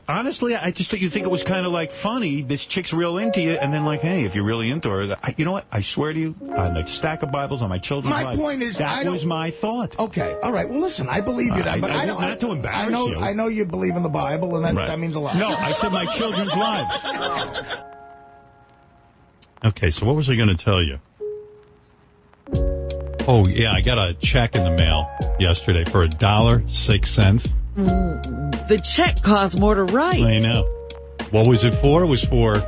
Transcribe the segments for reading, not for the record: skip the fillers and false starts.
Honestly, I just thought you think it was kind of like funny. This chick's real into you, and then like, hey, if you're really into her, you know what? I swear to you, on the stack of Bibles on my children's life. My point is, that was my thought. Okay, all right. Well, listen, I believe you that, but I don't. Not to embarrass you. I know you believe in the Bible, and that means a lot. No, I said my children's lives. Okay, so what was I going to tell you? Oh yeah, I got a check in the mail yesterday for $1.06. The check costs more to write. I know. What was it for? It was for,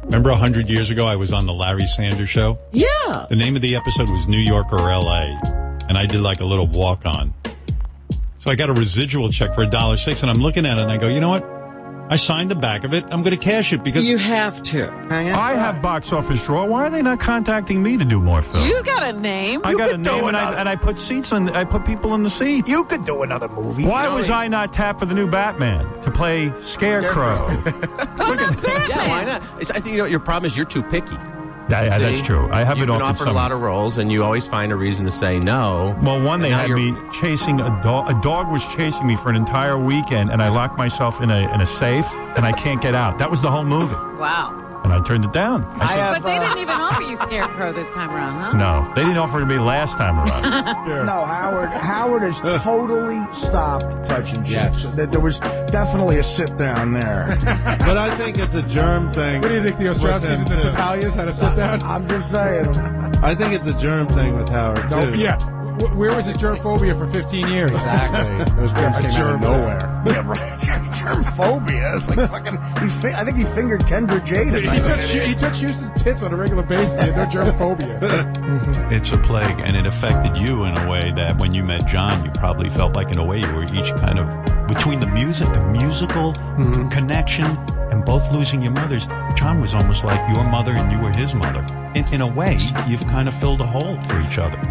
remember 100 years ago I was on the Larry Sanders Show? Yeah. The name of the episode was New York or L.A., and I did like a little walk-on. So I got a residual check for $1.06, and I'm looking at it, and I go, you know what? I signed the back of it. I'm going to cash it because... You have to. I have box office drawer. Why are they not contacting me to do more films? You got a name. I got a name, and I put seats on. I put people in the seat. You could do another movie. Why was I not tapped for the new Batman to play Scarecrow? Oh, not Batman. Yeah, why not? I think your problem is you're too picky. Yeah, that's true. I have You've been been offered a lot of roles, and you always find a reason to say no. Well, one, they had me chasing a dog. A dog was chasing me for an entire weekend, and I locked myself in a safe, and I can't get out. That was the whole movie. Wow. And I turned it down. But they didn't even offer you Scarecrow this time around, huh? No, they didn't offer it to me last time around. No, Howard has totally stopped touching chicks. There was definitely a sit down there. But I think it's a germ thing. What do you think the Ostrowskis and the Tatalias had a sit down? I'm just saying. I think it's a germ thing with Howard, too. Yeah. Where was his germophobia for 15 years? Exactly. Those germs came out of nowhere. Yeah, right. Germophobia. It's like fucking. I think he fingered Kendra Jade. He touched Houston's tits on a regular basis. He had no germophobia. It's a plague, and it affected you in a way that when you met John, you probably felt like in a way you were each kind of between the musical connection, and both losing your mothers. John was almost like your mother, and you were his mother. In a way, you've kind of filled a hole for each other.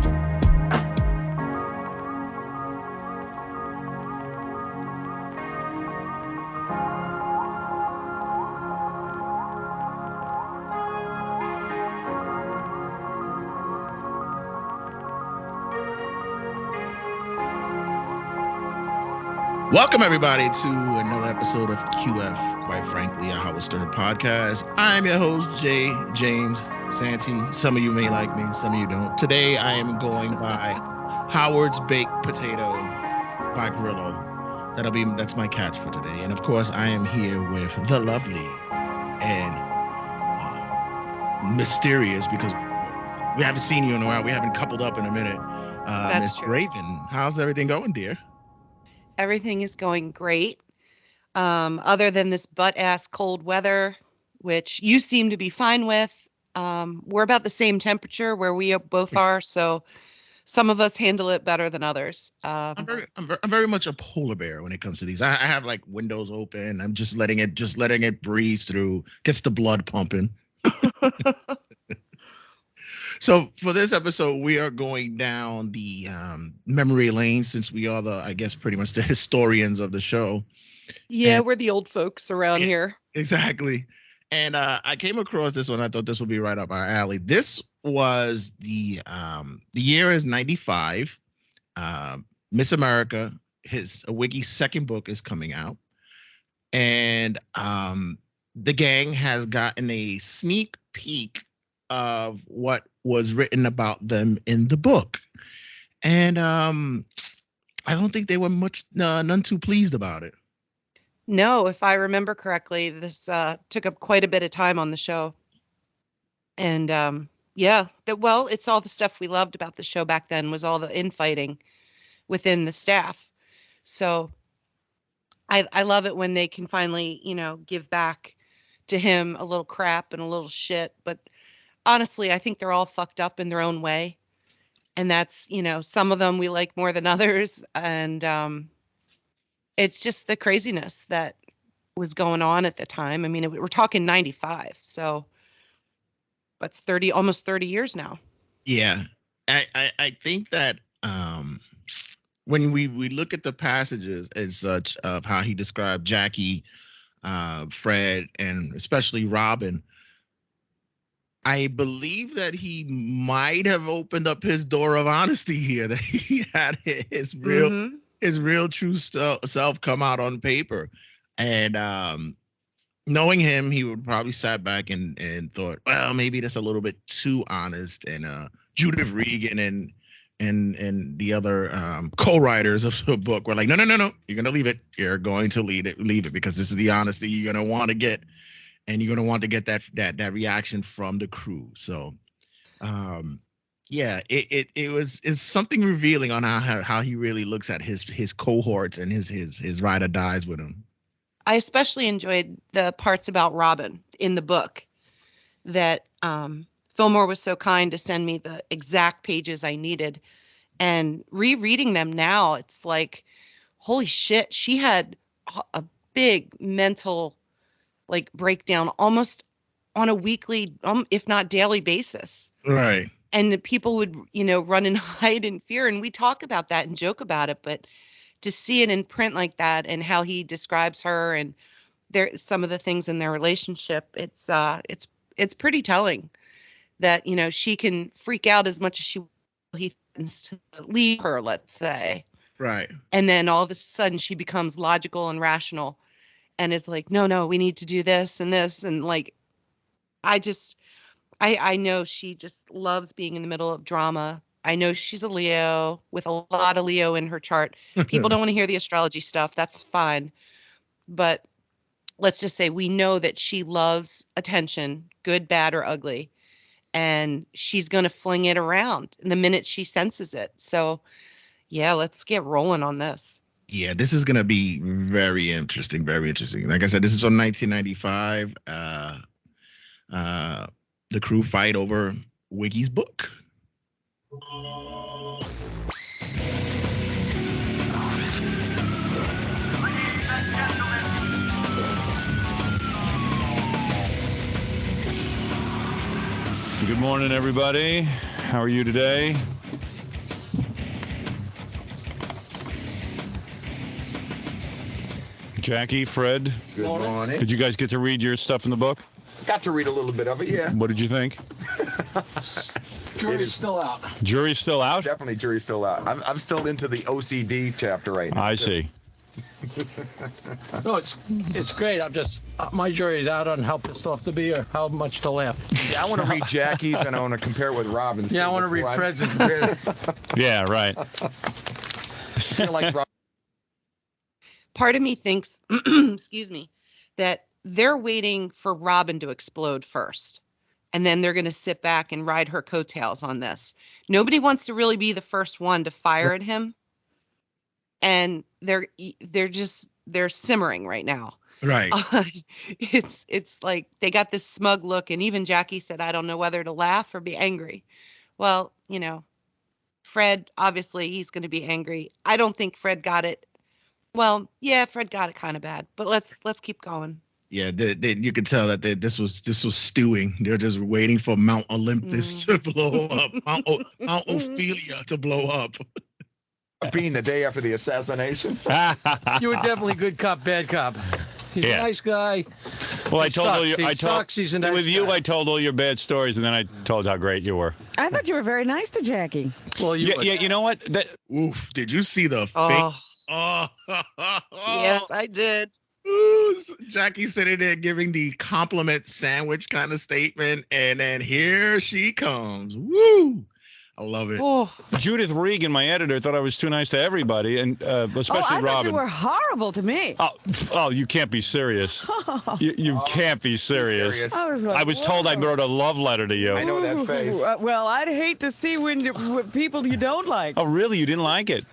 Welcome, everybody, to another episode of QF, quite frankly, a Howard Stern podcast. I'm your host, James Santee. Some of you may like me, some of you don't. Today, I am going by Howard's Baked Potato by Grillo. That's my catch for today. And of course, I am here with the lovely and mysterious, because we haven't seen you in a while. We haven't coupled up in a minute. Miss Raven, how's everything going, dear? Everything is going great. Other than this butt-ass cold weather, which you seem to be fine with. We're about the same temperature where we both are, so some of us handle it better than others. I'm very much a polar bear when it comes to these. I have like windows open. I'm just letting it breeze through, gets the blood pumping. So for this episode, we are going down the memory lane, since we are pretty much the historians of the show. Yeah, we're the old folks around here. Exactly. And I came across this one. I thought this would be right up our alley. This was the year is 95. Miss America, Wiki's second book is coming out. And the gang has gotten a sneak peek of what was written about them in the book. And I don't think they were none too pleased about it. No, if I remember correctly, this took up quite a bit of time on the show. And it's all the stuff we loved about the show back then, was all the infighting within the staff. So I love it when they can finally, give back to him a little crap and a little shit. But honestly, I think they're all fucked up in their own way. And that's, some of them we like more than others. And it's just the craziness that was going on at the time. I mean, we're talking 95. So that's almost 30 years now. Yeah. I think that when we look at the passages as such of how he described Jackie, Fred, and especially Robin, I believe that he might have opened up his door of honesty here, that he had his real true self come out on paper. And knowing him, he would probably sat back and thought, well, maybe that's a little bit too honest. And Judith Regan and the other co-writers of the book were like, no, you're gonna leave it. You're going to leave it because this is the honesty you're gonna want to get, and you're gonna want to get that reaction from the crew. So, yeah, it's something revealing on how he really looks at his cohorts and his ride or dies with him. I especially enjoyed the parts about Robin in the book that Fillmore was so kind to send me the exact pages I needed. And rereading them now, it's like, holy shit, she had a big mental breakdown almost on a weekly, if not daily basis. Right. And the people would, run and hide in fear. And we talk about that and joke about it, but to see it in print like that and how he describes her and some of the things in their relationship, it's pretty telling that, she can freak out as much as he threatens to leave her, let's say. Right. And then all of a sudden she becomes logical and rational and is like, no, we need to do this and this. And I know she just loves being in the middle of drama. I know she's a Leo with a lot of Leo in her chart. People don't want to hear the astrology stuff. That's fine. But let's just say we know that she loves attention, good, bad, or ugly. And she's going to fling it around the minute she senses it. So, yeah, let's get rolling on this. Yeah, this is going to be very interesting. Very interesting. Like I said, this is from 1995. The crew fight over Wiki's book. Good morning, everybody. How are you today? Jackie, Fred. Good morning. Did you guys get to read your stuff in the book? Got to read a little bit of it, yeah. What did you think? Jury's still out. Jury's still out? Definitely jury's still out. I'm still into the OCD chapter right now. I see. No, it's great. I'm just my jury's out on how pissed off to be or how much to laugh. Yeah, I want to read Jackie's and I want to compare it with Robin's. Yeah, I want to read Fred's and compare it. Yeah, right. I feel like Part of me thinks, excuse me, that they're waiting for Robin to explode first. And then they're going to sit back and ride her coattails on this. Nobody wants to really be the first one to fire at him. And they're simmering right now. Right. It's like they got this smug look. And even Jackie said, I don't know whether to laugh or be angry. Well, Fred, obviously he's going to be angry. I don't think Fred got it. Well, yeah, Fred got it kind of bad, but let's keep going. Yeah, you could tell that this was stewing. They're just waiting for Mount Olympus to blow up, Mount Ophelia to blow up. Being the day after the assassination. You were definitely good cop, bad cop. He's a nice guy. Well, He's a nice with you, guy. I told all your bad stories, and then I told how great you were. I thought you were very nice to Jackie. Well, you know what? Oof! Did you see the face? Oh. Yes, I did. Ooh, Jackie sitting there giving the compliment sandwich kind of statement, and then here she comes. Woo! I love it. Oh. Judith Regan, my editor, thought I was too nice to everybody, and especially I Robin. thought you were horrible to me. Oh, you can't be serious. You can't be serious. I was told I wrote a love letter to you. I know that face. Well, I'd hate to see when people you don't like. Oh, really? You didn't like it?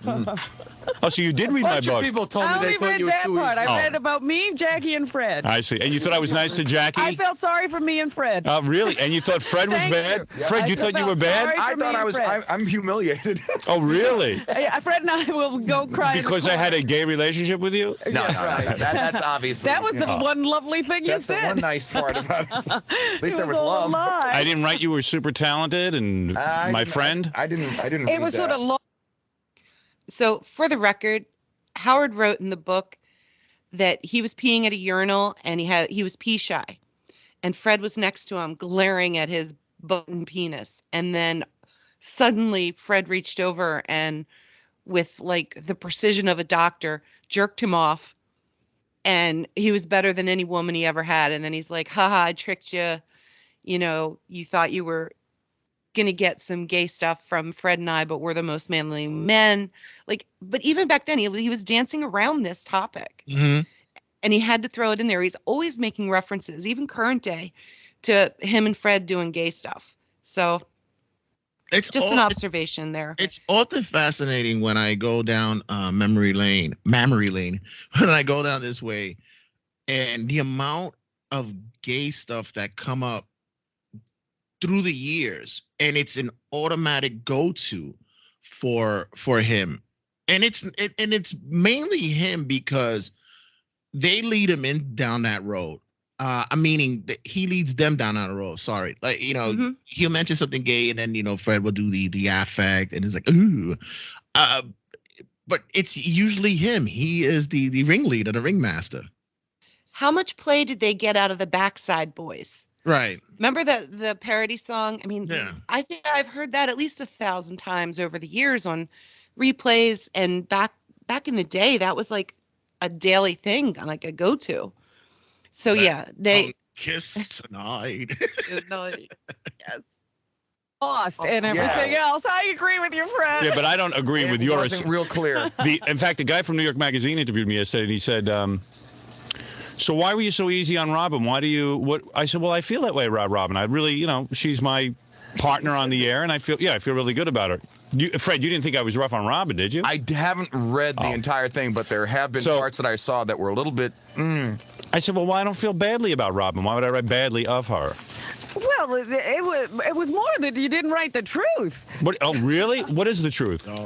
Oh, so you did read my book. People told me I only they thought read you were that too part. easy. I read about me, Jackie, and Fred. I see. And you thought I was nice to Jackie? I felt sorry for me and Fred. Oh, really? And you thought Fred was Thank bad? you. Fred, you thought you were bad? I thought I was. I'm humiliated. Oh, really? Fred and I will go cry. Because I had a gay relationship with you? No, right. That's obviously. That was the one lovely thing you said. That's the one nice part about it. At least there was all love. a lie. I didn't write you were super talented and my friend? I didn't read It was that. sort of long. So for the record, Howard wrote in the book that he was peeing at a urinal and he was pee shy. And Fred was next to him glaring at his button penis. And then suddenly Fred reached over and with like the precision of a doctor jerked him off and he was better than any woman he ever had. And then he's like, haha, I tricked you. You know, you thought you were going to get some gay stuff from Fred and I, but we're the most manly men. Like, but even back then, he was dancing around this topic. Mm-hmm. And he had to throw it in there. He's always making references, even current day, to him and Fred doing gay stuff. So it's just an observation there. It's often fascinating when I go down memory lane, when I go down this way, and the amount of gay stuff that come up through the years, and it's an automatic go-to for him, and it's mainly him because they lead him down that road. I'm meaning that he leads them down that road. Sorry, like he'll mention something gay, and then Fred will do the affect, and it's like ooh, but it's usually him. He is the ringleader, the ringmaster. How much play did they get out of the Backside Boys? Right. Remember the parody song? I mean, yeah. I think I've heard that at least 1,000 times over the years on replays, and back in the day, that was like a daily thing, like a go-to. So yeah, they kiss tonight. Yes. Lost and everything else. I agree with your friend. Yeah, but I don't agree with yours. It wasn't real clear. In fact, a guy from New York Magazine interviewed me yesterday, and he said, so why were you so easy on Robin? Why do you, what? I said, well, I feel that way about Robin. I really, she's my partner on the air, and I feel really good about her. Fred, you didn't think I was rough on Robin, did you? I haven't read the entire thing, but there have been parts that I saw that were a little bit. I said, well, I don't feel badly about Robin. Why would I write badly of her? Well, it was more that you didn't write the truth. What? Oh, really? What is the truth? Oh.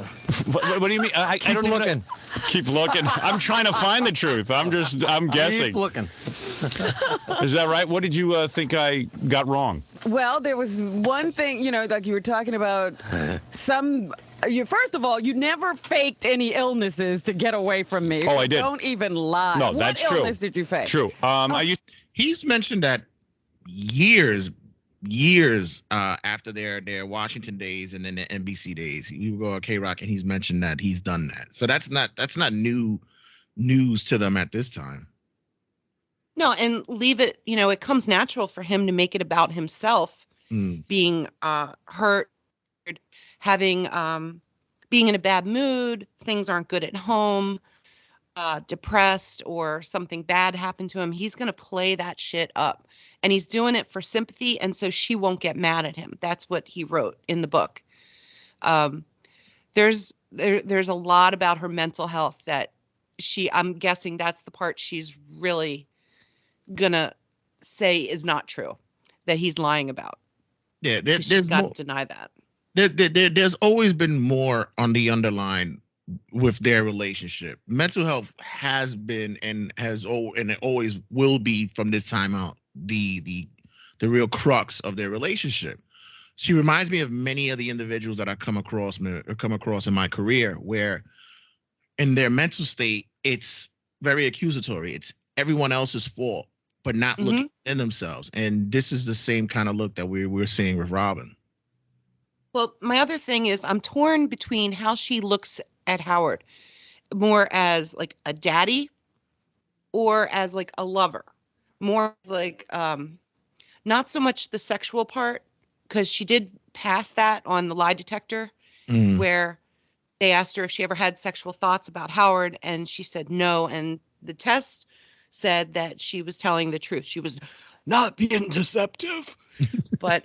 What do you mean? I don't looking. Even. Keep looking. I'm trying to find the truth. I'm guessing. Keep looking. Is that right? What did you think I got wrong? Well, there was one thing, like you were talking about first of all, you never faked any illnesses to get away from me. Oh, I did. Don't even lie. No, that's true. What illness did you fake? True. He's mentioned that years after their Washington days and then the NBC days. You go to K-Rock and he's mentioned that he's done that. So that's not new news to them at this time. No, and leave it, it comes natural for him to make it about himself being hurt, having being in a bad mood, things aren't good at home, depressed, or something bad happened to him. He's going to play that shit up. And he's doing it for sympathy, and so she won't get mad at him. That's what he wrote in the book. There's a lot about her mental health that I'm guessing that's the part she's really gonna say is not true, that he's lying about. Yeah, she's got to deny that. There's always been more on the underline with their relationship. Mental health has been and it always will be from this time out the real crux of their relationship. She reminds me of many of the individuals that I come across in my career, where in their mental state it's very accusatory. It's everyone else's fault, but not looking in themselves. And this is the same kind of look that we're seeing with Robin. Well, my other thing is I'm torn between how she looks at Howard, more as like a daddy or as like a lover. More like not so much the sexual part, because she did pass that on the lie detector, where they asked her if she ever had sexual thoughts about Howard, and she said no. And the test said that she was telling the truth. She was not being deceptive. But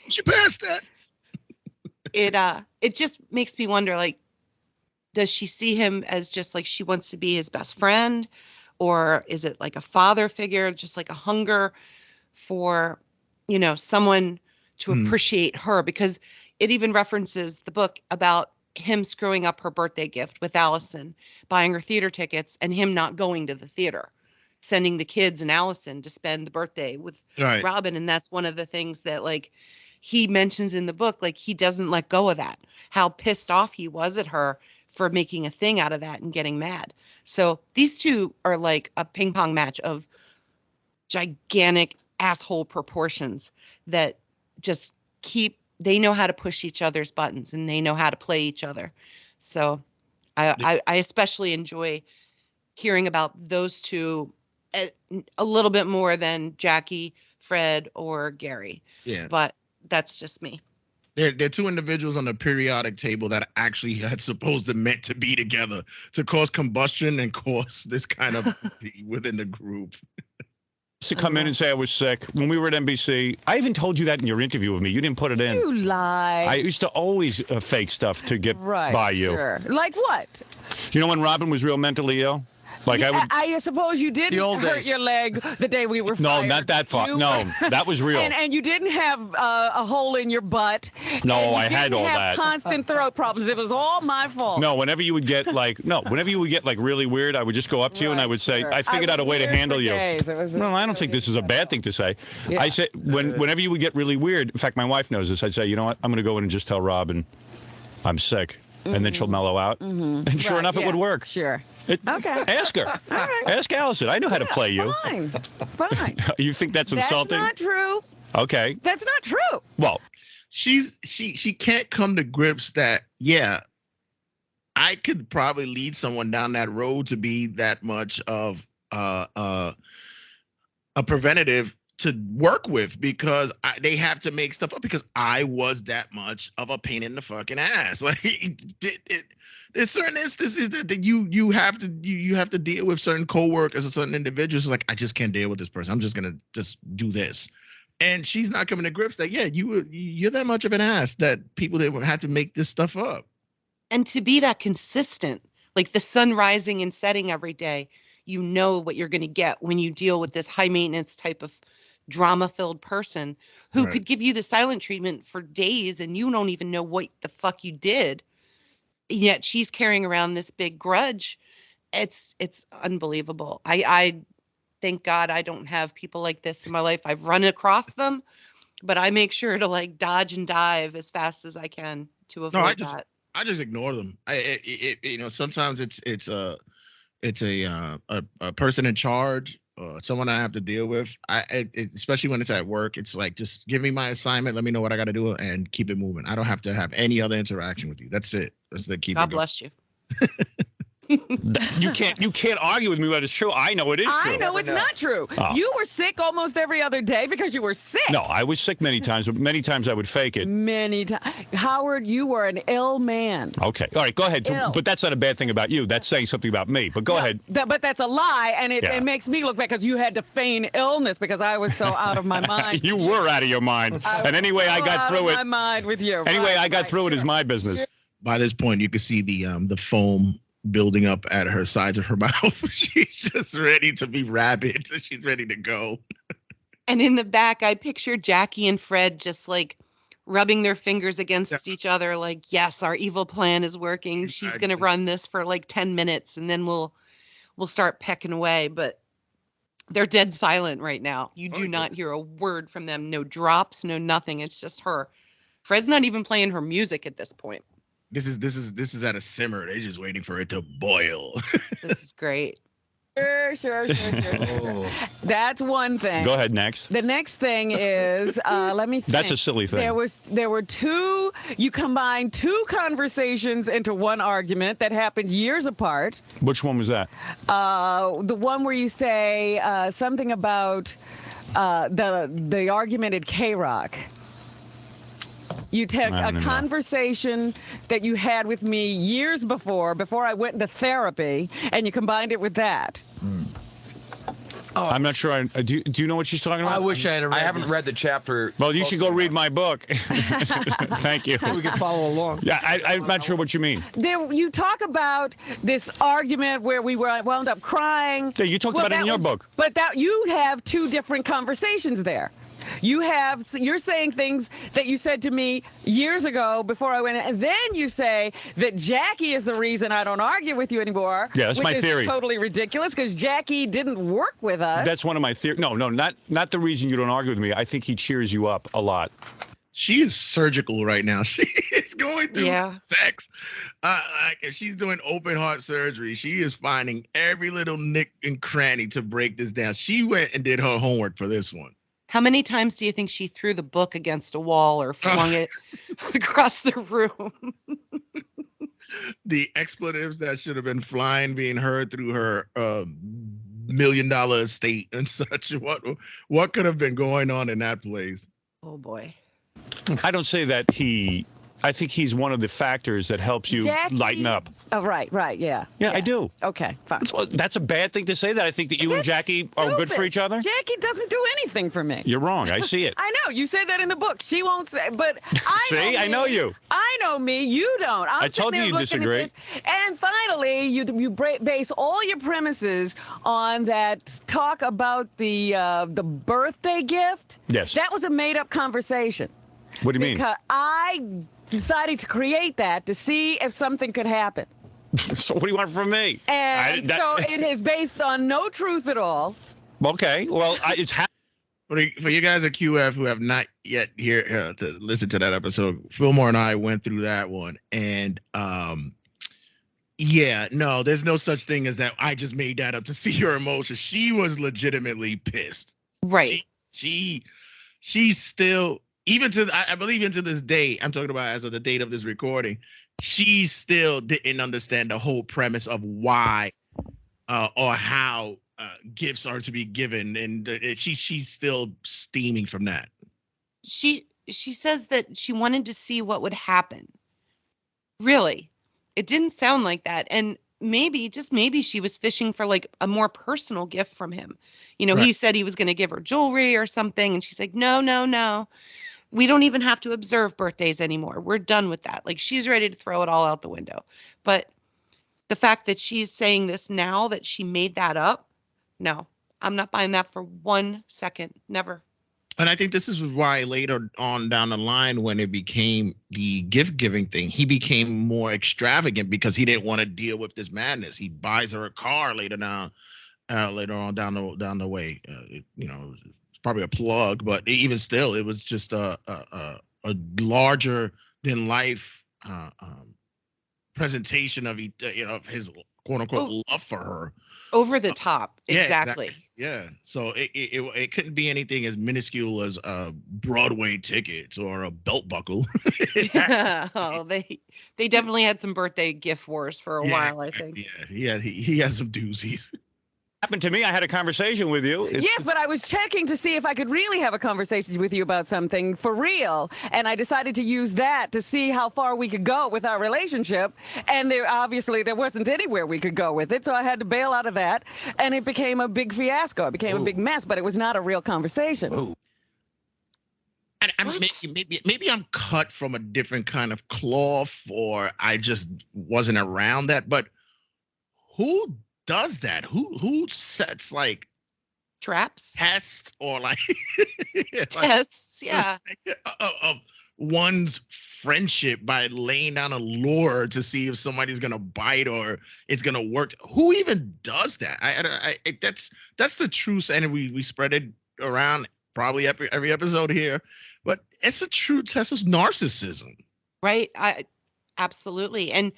she passed that. It just makes me wonder, like, does she see him as just like she wants to be his best friend? Or is it like a father figure, just like a hunger for, someone to appreciate her? Because it even references the book about him screwing up her birthday gift with Allison, buying her theater tickets, and him not going to the theater, sending the kids and Allison to spend the birthday with Robin. And that's one of the things that, like, he mentions in the book, like, he doesn't let go of that, how pissed off he was at her for making a thing out of that and getting mad. So these two are like a ping pong match of gigantic asshole proportions that just they know how to push each other's buttons and they know how to play each other. So I especially enjoy hearing about those two a little bit more than Jackie, Fred, or Gary. Yeah. But that's just me. They're two individuals on the periodic table that actually had supposed to meant to be together to cause combustion and cause this kind of within the group. To come in and say I was sick when we were at NBC. I even told you that in your interview with me. You didn't put it in. You lie. I used to always fake stuff to get by you. Sure. Like what? You know when Robin was real mentally ill? Like yeah, I suppose you didn't hurt days. your leg the day we were fired. No, not that far. No, that was real. And you didn't have a hole in your butt. No, I had all that. You didn't have constant throat problems. It was all my fault. No, whenever you would get like really weird, I would just go up to you and I would say, I figured out a way to handle you. No, I don't think this is a bad thing to say. Yeah. I said whenever you would get really weird, in fact, my wife knows this, I'd say, you know what, I'm going to go in and just tell Robin I'm sick. And then she'll mellow out. And sure enough, it would work. Sure. Okay. Ask her. All right. Ask Allison. I know how to play you. Fine. You think that's insulting? That's not true. Okay. That's not true. Well, she can't come to grips that, yeah, I could probably lead someone down that road to be that much of a preventative to work with because they have to make stuff up because I was that much of a pain in the fucking ass. Like there's certain instances that you have to deal with certain coworkers or certain individuals. Like I just can't deal with this person. I'm just gonna just do this, and she's not coming to grips that you're that much of an ass that people didn't have to make this stuff up. And to be that consistent, like the sun rising and setting every day, you know what you're gonna get when you deal with this high maintenance type of drama-filled person who could give you the silent treatment for days and you don't even know what the fuck you did, yet she's carrying around this big grudge. It's unbelievable. I thank God I don't have people like this in my life. I've run across them, but I make sure to like dodge and dive as fast as I can to avoid that. I just ignore them. Sometimes it's a person in charge, someone I have to deal with. Especially when it's at work, it's like, just give me my assignment, let me know what I got to do, and keep it moving. I don't have to have any other interaction with you. That's it. That's the key. God bless you. You can't argue with me that it's true. I know it is true. I know it's not true. Oh. You were sick almost every other day because you were sick. No, I was sick many times, but many times I would fake it. Many times. Howard, you were an ill man. Okay. All right, go ahead. But that's not a bad thing about you. That's saying something about me. But go ahead. But that's a lie, and it makes me look bad because you had to feign illness because I was so out of my mind. You were out of your mind. And anyway, I got through it. Out of my mind with you. Anyway, I got through it is my business. By this point, you can see the foam building up at her sides of her mouth. She's just ready to be rabid. She's ready to go. And in the back, I picture Jackie and Fred just like rubbing their fingers against each other like, yes, our evil plan is working. She's going to run this for like 10 minutes and then we'll start pecking away. But they're dead silent right now. You do not hear a word from them. No drops, no nothing. It's just her. Fred's not even playing her music at this point. This is at a simmer. They're just waiting for it to boil. This is great. Sure. That's one thing. Go ahead, next. The next thing is, let me think. That's a silly thing. There were you combined two conversations into one argument that happened years apart. Which one was that? The one where you say something about the argument at K-Rock. You took a conversation that you had with me years before I went into therapy, and you combined it with that. Oh. I'm not sure. Do you know what she's talking about? I wish I had read I haven't read the chapter. Well, you should go read my book. Thank you. We can follow along. Yeah, I'm not sure what you mean. You talk about this argument where we wound up crying. Yeah, you talked about it in your book. But you have two different conversations there. You're saying things that you said to me years ago before I went, and then you say that Jackie is the reason I don't argue with you anymore. Yeah, that's my theory. Which is totally ridiculous because Jackie didn't work with us. That's one of my theories. No, not the reason you don't argue with me. I think he cheers you up a lot. She is surgical right now. She is going through sex. If she's doing open heart surgery, she is finding every little nick and cranny to break this down. She went and did her homework for this one. How many times do you think she threw the book against a wall or flung it across the room? the expletives that should have been flying being heard through her $1 million estate and such. What could have been going on in that place? Oh boy. I don't say that I think he's one of the factors that helps you lighten up. Oh, right, yeah. Yeah, I do. Okay, fine. That's a bad thing to say, that I think that you and Jackie are good for each other? Jackie doesn't do anything for me. You're wrong. I see it. I know. You said that in the book. She won't say, but I See, I know you. I know me. You don't. I told you disagree. And finally, you base all your premises on that talk about the birthday gift. Yes. That was a made-up conversation. What do you mean? Because I decided to create that to see if something could happen. So what do you want from me? And so it is based on no truth at all. Okay. Well, it's for you guys at QF who have not yet here to listen to that episode, Fillmore and I went through that one, and no, there's no such thing as that. I just made that up to see her emotions. She was legitimately pissed. Right. She's still, even to, I believe, into this day, I'm talking about as of the date of this recording, she still didn't understand the whole premise of why or how gifts are to be given, and she's still steaming from that. She says that she wanted to see what would happen. Really, it didn't sound like that, and maybe, just maybe, she was fishing for like a more personal gift from him. You know, right. He said he was going to give her jewelry or something, and she's like, no. We don't even have to observe birthdays anymore. We're done with that. Like, she's ready to throw it all out the window. But the fact that she's saying this now, that she made that up, no, I'm not buying that for 1 second. Never. And I think this is why later on down the line, when it became the gift giving thing, he became more extravagant because he didn't want to deal with this madness. He buys her a car later on down the way. Probably a plug, but even still, it was just a larger than life presentation of his quote unquote love for her. Over the top, exactly. Yeah. So it couldn't be anything as minuscule as Broadway tickets or a belt buckle. Oh, they definitely had some birthday gift wars for a while, exactly. I think. Yeah, he has some doozies. Happened to me. I had a conversation with you. Yes, but I was checking to see if I could really have a conversation with you about something for real, and I decided to use that to see how far we could go with our relationship, and there wasn't anywhere we could go with it, so I had to bail out of that, and it became a big fiasco. It became a big mess, but it was not a real conversation. Ooh. And maybe I'm cut from a different kind of cloth, or I just wasn't around that, but who does that? Who sets like traps, tests, or like tests? Yeah, of one's friendship by laying down a lure to see if somebody's gonna bite or it's gonna work. Who even does that? I that's the truth, and we spread it around probably every episode here. But it's a true test of narcissism, right? Absolutely, and.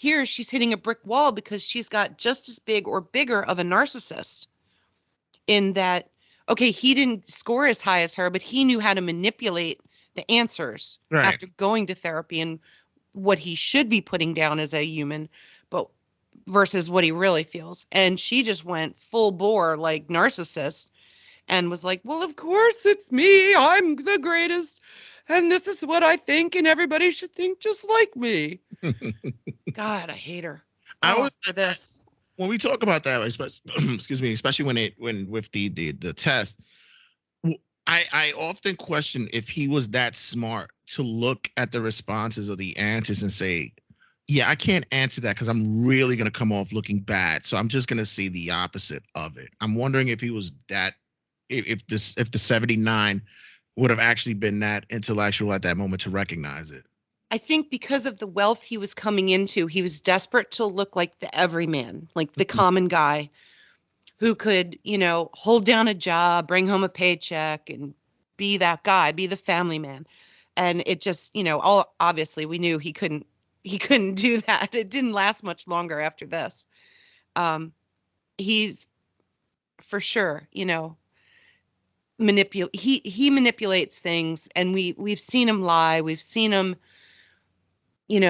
Here, she's hitting a brick wall because she's got just as big or bigger of a narcissist in that, okay, he didn't score as high as her, but he knew how to manipulate the answers after going to therapy and what he should be putting down as a human, but versus what he really feels. And she just went full bore like narcissist and was like, well, of course it's me. I'm the greatest. And this is what I think, and everybody should think just like me. God, I hate her. For this. When we talk about that, especially when with the test, I often question if he was that smart to look at the responses or the answers and say, yeah, I can't answer that because I'm really going to come off looking bad. So I'm just going to say the opposite of it. I'm wondering if he was that, if the 79 would have actually been that intellectual at that moment to recognize it. I think because of the wealth he was coming into, he was desperate to look like the everyman, like the common guy who could, hold down a job, bring home a paycheck, and be that guy, be the family man. And it just, obviously we knew he couldn't do that. It didn't last much longer after this. He's for sure, he manipulates things, and we've seen him lie. We've seen him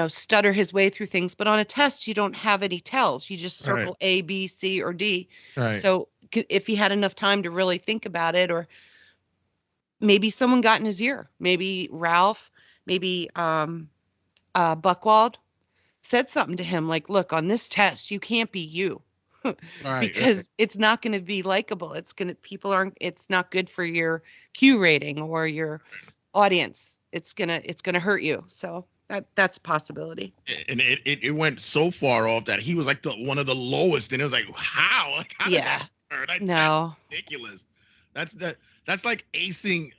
stutter his way through things. But on a test, you don't have any tells. You just circle A, B, C, or D. Right. So if he had enough time to really think about it, or maybe someone got in his ear, maybe Ralph, maybe Buckwald said something to him like, look, on this test, you can't be you. Because it's not going to be likable. It's not good for your Q rating or your audience. It's gonna hurt you. So that's a possibility. And it went so far off that he was like one of the lowest, and it was like, how? Like, how did that hurt? No, that's ridiculous. That's like acing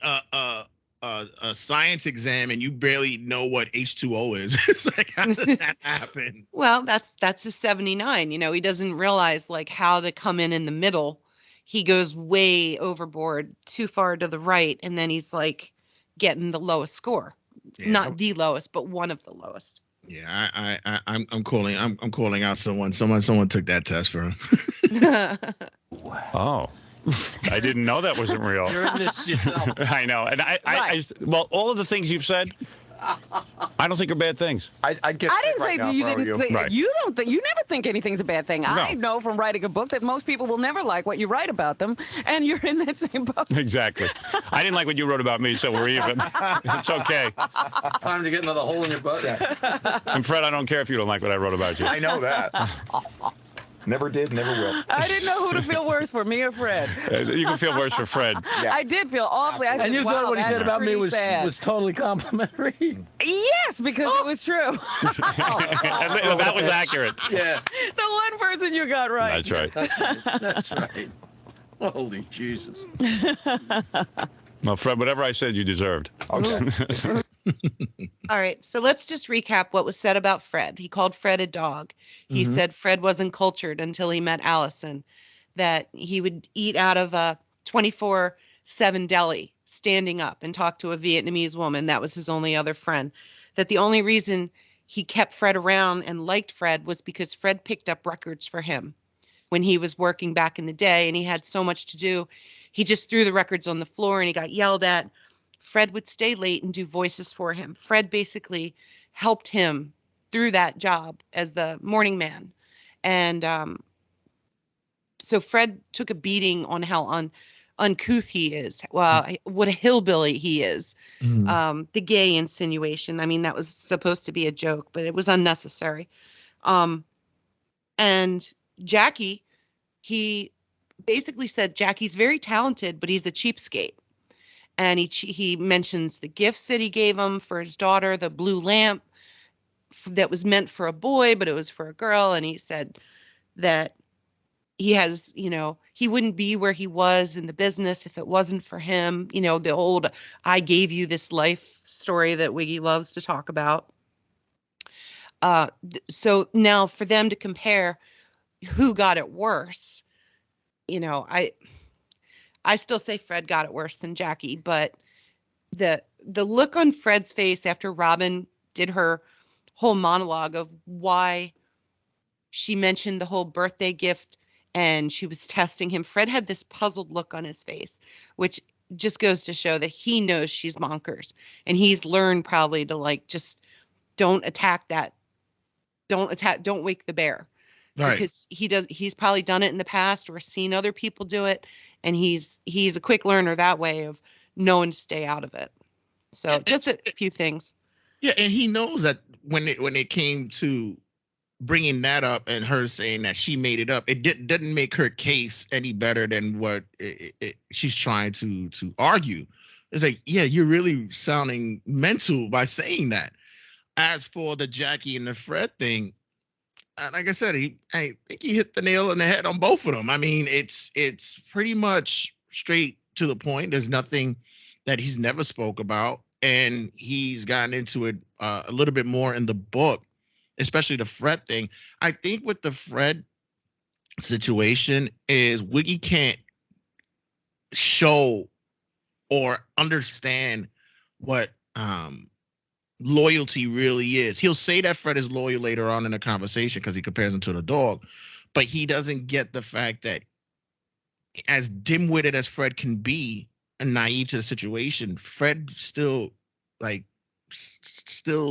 a science exam and you barely know what H2O is. It's like, how did that happen? Well, that's a 79. He doesn't realize like how to come in the middle. He goes way overboard, too far to the right, and then he's like getting the lowest score. Yeah. Not the lowest, but one of the lowest. Yeah, I'm calling out someone. Someone took that test for him. Oh. I didn't know that wasn't real. You're in this yourself. I know. And well, all of the things you've said, I don't think are bad things. I didn't say that you didn't think. Right. You don't think. You never think anything's a bad thing. No. I know from writing a book that most people will never like what you write about them, and you're in that same boat. Exactly. I didn't like what you wrote about me, so we're even. It's okay. Time to get another hole in your butt. And Fred, I don't care if you don't like what I wrote about you. I know that. Never did, never will. I didn't know who to feel worse for, me or Fred. You can feel worse for Fred. Yeah. I did feel awfully. I said, and you thought what he said about me was totally complimentary? Yes, because it was true. That was accurate. Yeah. The one person you got right. That's right. That's right. Holy Jesus. Well, Fred, whatever I said, you deserved. Okay. All right, so let's just recap what was said about Fred. He called Fred a dog. He said Fred wasn't cultured until he met Allison, that he would eat out of a 24/7 deli, standing up, and talk to a Vietnamese woman. That was his only other friend. That the only reason he kept Fred around and liked Fred was because Fred picked up records for him when he was working back in the day, and he had so much to do. He just threw the records on the floor and he got yelled at. Fred would stay late and do voices for him. Fred basically helped him through that job as the morning man. And so Fred took a beating on how uncouth he is, what a hillbilly he is. The gay insinuation. I mean, that was supposed to be a joke, but it was unnecessary. And Jackie, he basically said Jackie's very talented, but he's a cheapskate. And he mentions the gifts that he gave him for his daughter, the blue lamp that was meant for a boy, but it was for a girl. And he said that he has, he wouldn't be where he was in the business if it wasn't for him. The old I gave you this life story that Wiki loves to talk about. So now for them to compare who got it worse, I still say Fred got it worse than Jackie, but the look on Fred's face after Robin did her whole monologue of why she mentioned the whole birthday gift and she was testing him. Fred had this puzzled look on his face, which just goes to show that he knows she's monkers, and he's learned probably to just don't attack that. Don't wake the bear. Right. Because he's probably done it in the past or seen other people do it. And he's a quick learner that way of knowing to stay out of it. So just a few things. Yeah, and he knows that when it came to bringing that up and her saying that she made it up, it didn't make her case any better than what she's trying to argue. It's like, yeah, you're really sounding mental by saying that. As for the Jackie and the Fred thing, like I said, I think he hit the nail on the head on both of them. I mean, it's pretty much straight to the point. There's nothing that he's never spoke about, and he's gotten into it a little bit more in the book, especially the Fred thing. I think with the Fred situation is Wiki can't show or understand what loyalty really is. He'll say that Fred is loyal later on in the conversation because he compares him to the dog, but he doesn't get the fact that as dim-witted as Fred can be and naive to the situation, Fred still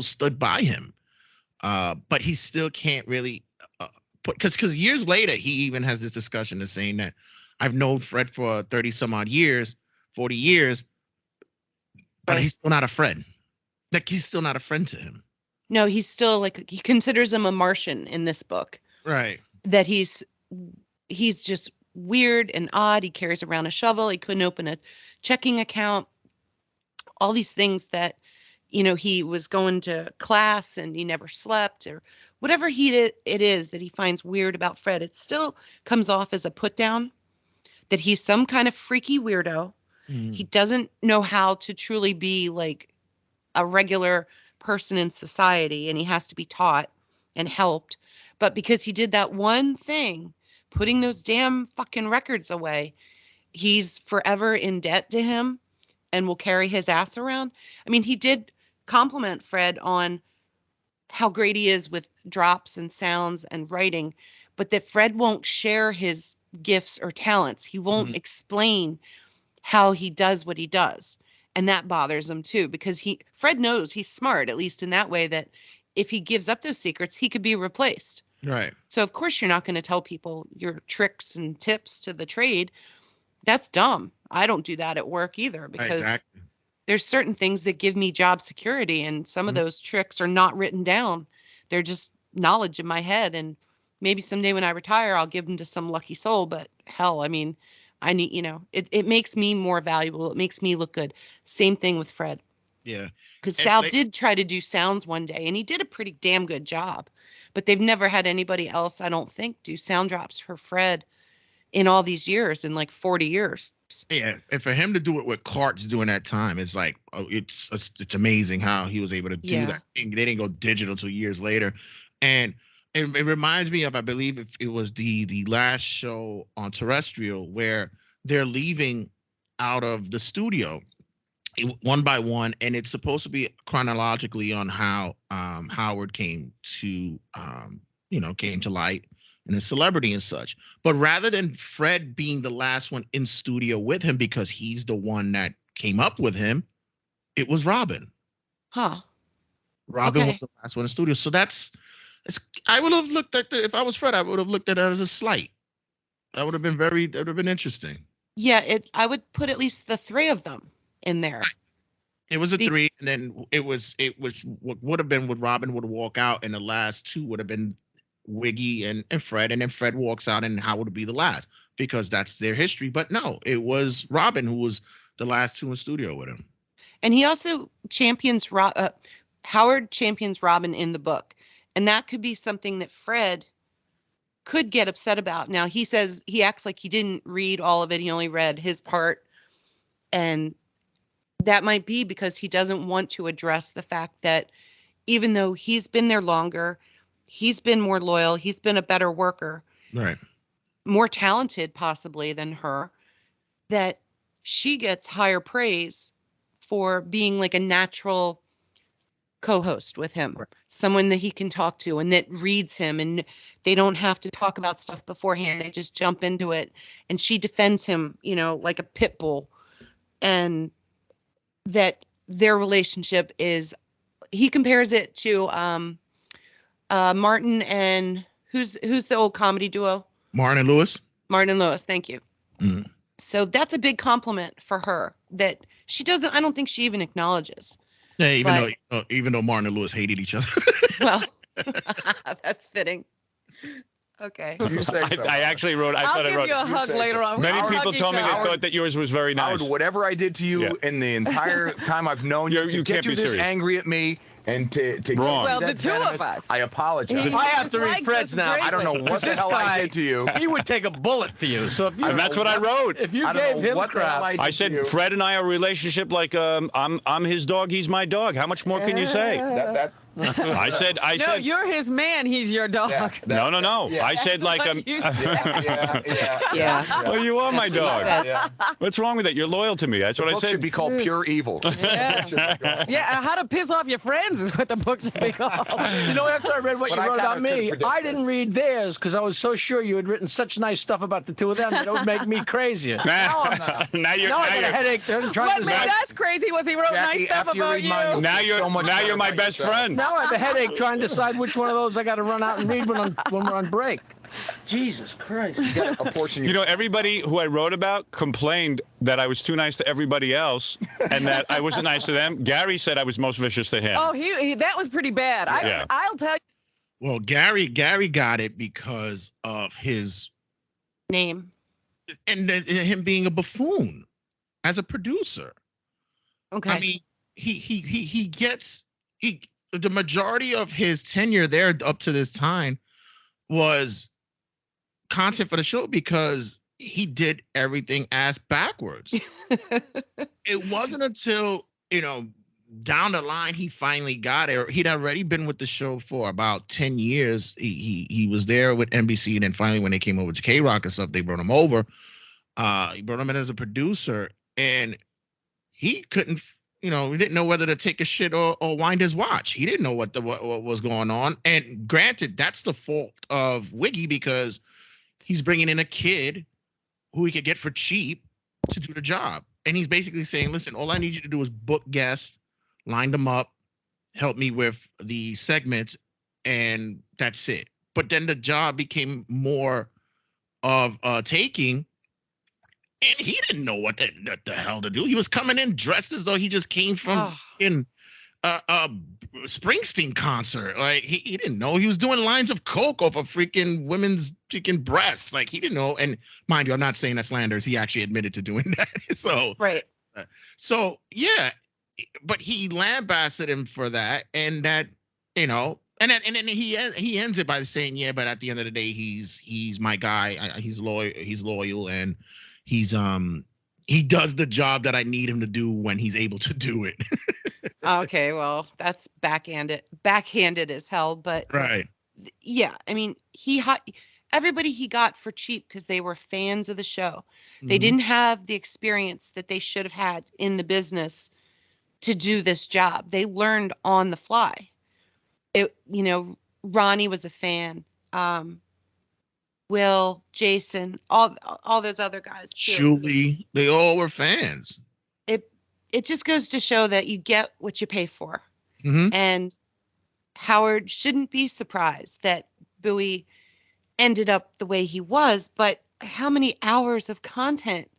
stood by him. but he still can't really because years later he even has this discussion of saying that I've known Fred for 30 some odd years, 40 years, but he's still not a friend. Like he's still not a friend to him. No, he's still like, he considers him a Martian in this book. Right. That he's just weird and odd. He carries around a shovel. He couldn't open a checking account. All these things that, you know, he was going to class and he never slept, or whatever it is that he finds weird about Fred. It still comes off as a put down that he's some kind of freaky weirdo. He doesn't know how to truly be like a regular person in society, and he has to be taught and helped. But because he did that one thing, putting those damn fucking records away, he's forever in debt to him and will carry his ass around. I mean, he did compliment Fred on how great he is with drops and sounds and writing, but that Fred won't share his gifts or talents. He won't explain how he does what he does. And that bothers him too, because Fred knows he's smart, at least in that way, that if he gives up those secrets, he could be replaced. Right. So of course you're not going to tell people your tricks and tips to the trade. That's dumb. I don't do that at work either, because there's certain things that give me job security, and some of those tricks are not written down. They're just knowledge in my head, and maybe someday when I retire, I'll give them to some lucky soul. But hell, I mean, I need, you know, it makes me more valuable. It makes me look good. Same thing with Fred. Yeah. Because Sal did try to do sounds one day, and he did a pretty damn good job. But they've never had anybody else, I don't think, do sound drops for Fred in all these years, in like 40 years. Yeah, and for him to do it with carts during that time, it's like, oh, it's amazing how he was able to do that. They didn't go digital till years later. And it reminds me of, I believe it was the last show on terrestrial, where they're leaving out of the studio one by one, and it's supposed to be chronologically on how Howard came to light and a celebrity and such. But rather than Fred being the last one in studio with him, because he's the one that came up with him, it was Robin. Robin was the last one in studio. So I would have looked at if I was Fred, I would have looked at that as a slight. That would have been interesting. Yeah, I would put at least the three of them in there. It was a three, and then it was what would have been would Robin would walk out, and the last two would have been Wiggy and Fred, and then Fred walks out, and Howard would be the last, because that's their history. But no, it was Robin who was the last two in studio with him. And he also champions Howard champions Robin in the book. And that could be something that Fred could get upset about. Now, he says he acts like he didn't read all of it. He only read his part. And that might be because he doesn't want to address the fact that even though he's been there longer, he's been more loyal, he's been a better worker, right, more talented possibly than her, that she gets higher praise for being like a natural co-host with him, someone that he can talk to and that reads him, and they don't have to talk about stuff beforehand. They just jump into it, and she defends him, you know, like a pit bull. And that their relationship is, he compares it to Martin and who's the old comedy duo? Martin and Lewis. Martin and Lewis, thank you. So that's a big compliment for her that she doesn't, I don't think she even acknowledges. Yeah, even though Martin and Lewis hated each other. Well, that's fitting. Okay. You say so. I actually wrote. I'll give you a hug later on. Many people told me they thought that yours was very nice. Howard, whatever I did to you in the entire time I've known you, to get you this angry at me and to wrong. Well, the two of us. I apologize. I have to read Fred's now. I don't know what the hell I did to you. He would take a bullet for you. So if you, and that's what I wrote. If you gave him crap, I said Fred and I are a relationship like I'm his dog, he's my dog. How much more can you say? I said. No, you're his man. He's your dog. No. Yeah. I said like yeah. Well, you are my dog. What's wrong with that? You're loyal to me. That's what I said. It should be called Pure Evil. Yeah. How to piss off your friends is what the book should be called. You know, after I read what you wrote about me, I didn't read theirs because I was so sure you had written such nice stuff about the two of them that it would make me crazier. Now I got a headache. What made us crazy was he wrote nice stuff about you. Now you're my best friend. now I have a headache trying to decide which one of those I got to run out and read when we're on break. Jesus Christ. You got a portion. You know, everybody who I wrote about complained that I was too nice to everybody else and that I wasn't nice to them. Gary said I was most vicious to him. Oh, he that was pretty bad. Yeah. I'll tell you. Well, Gary got it because of his name and him being a buffoon as a producer. Okay. I mean, he gets the majority of his tenure there up to this time was content for the show because he did everything ass backwards. It wasn't until, down the line he finally got it. He'd already been with the show for about 10 years. He was there with NBC, and then finally when they came over to K-Rock and stuff, they brought him over. He brought him in as a producer, and he couldn't, he didn't know whether to take a shit or wind his watch. He didn't know what was going on. And granted, that's the fault of Wiki because he's bringing in a kid who he could get for cheap to do the job. And he's basically saying, listen, all I need you to do is book guests, line them up, help me with the segments, and that's it. But then the job became more of taking, and he didn't know what the hell to do. He was coming in dressed as though he just came from a Springsteen concert. Like he didn't know. He was doing lines of coke off of freaking women's freaking breasts. Like he didn't know. And mind you, I'm not saying that slanders. He actually admitted to doing that. So right. So yeah, but he lambasted him for that, and that and then he ends it by saying, yeah, but at the end of the day, he's my guy. He's loyal, and he does the job that I need him to do when he's able to do it. Okay, well, that's backhanded as hell, but right. Yeah, I mean, everybody he got for cheap because they were fans of the show. They Mm-hmm. didn't have the experience that they should have had in the business to do this job. They learned on the fly. Ronnie was a fan. Will, Jason, all those other guys too. Julie, they all were fans. It just goes to show that you get what you pay for. Mm-hmm. And Howard shouldn't be surprised that Bowie ended up the way he was, but how many hours of content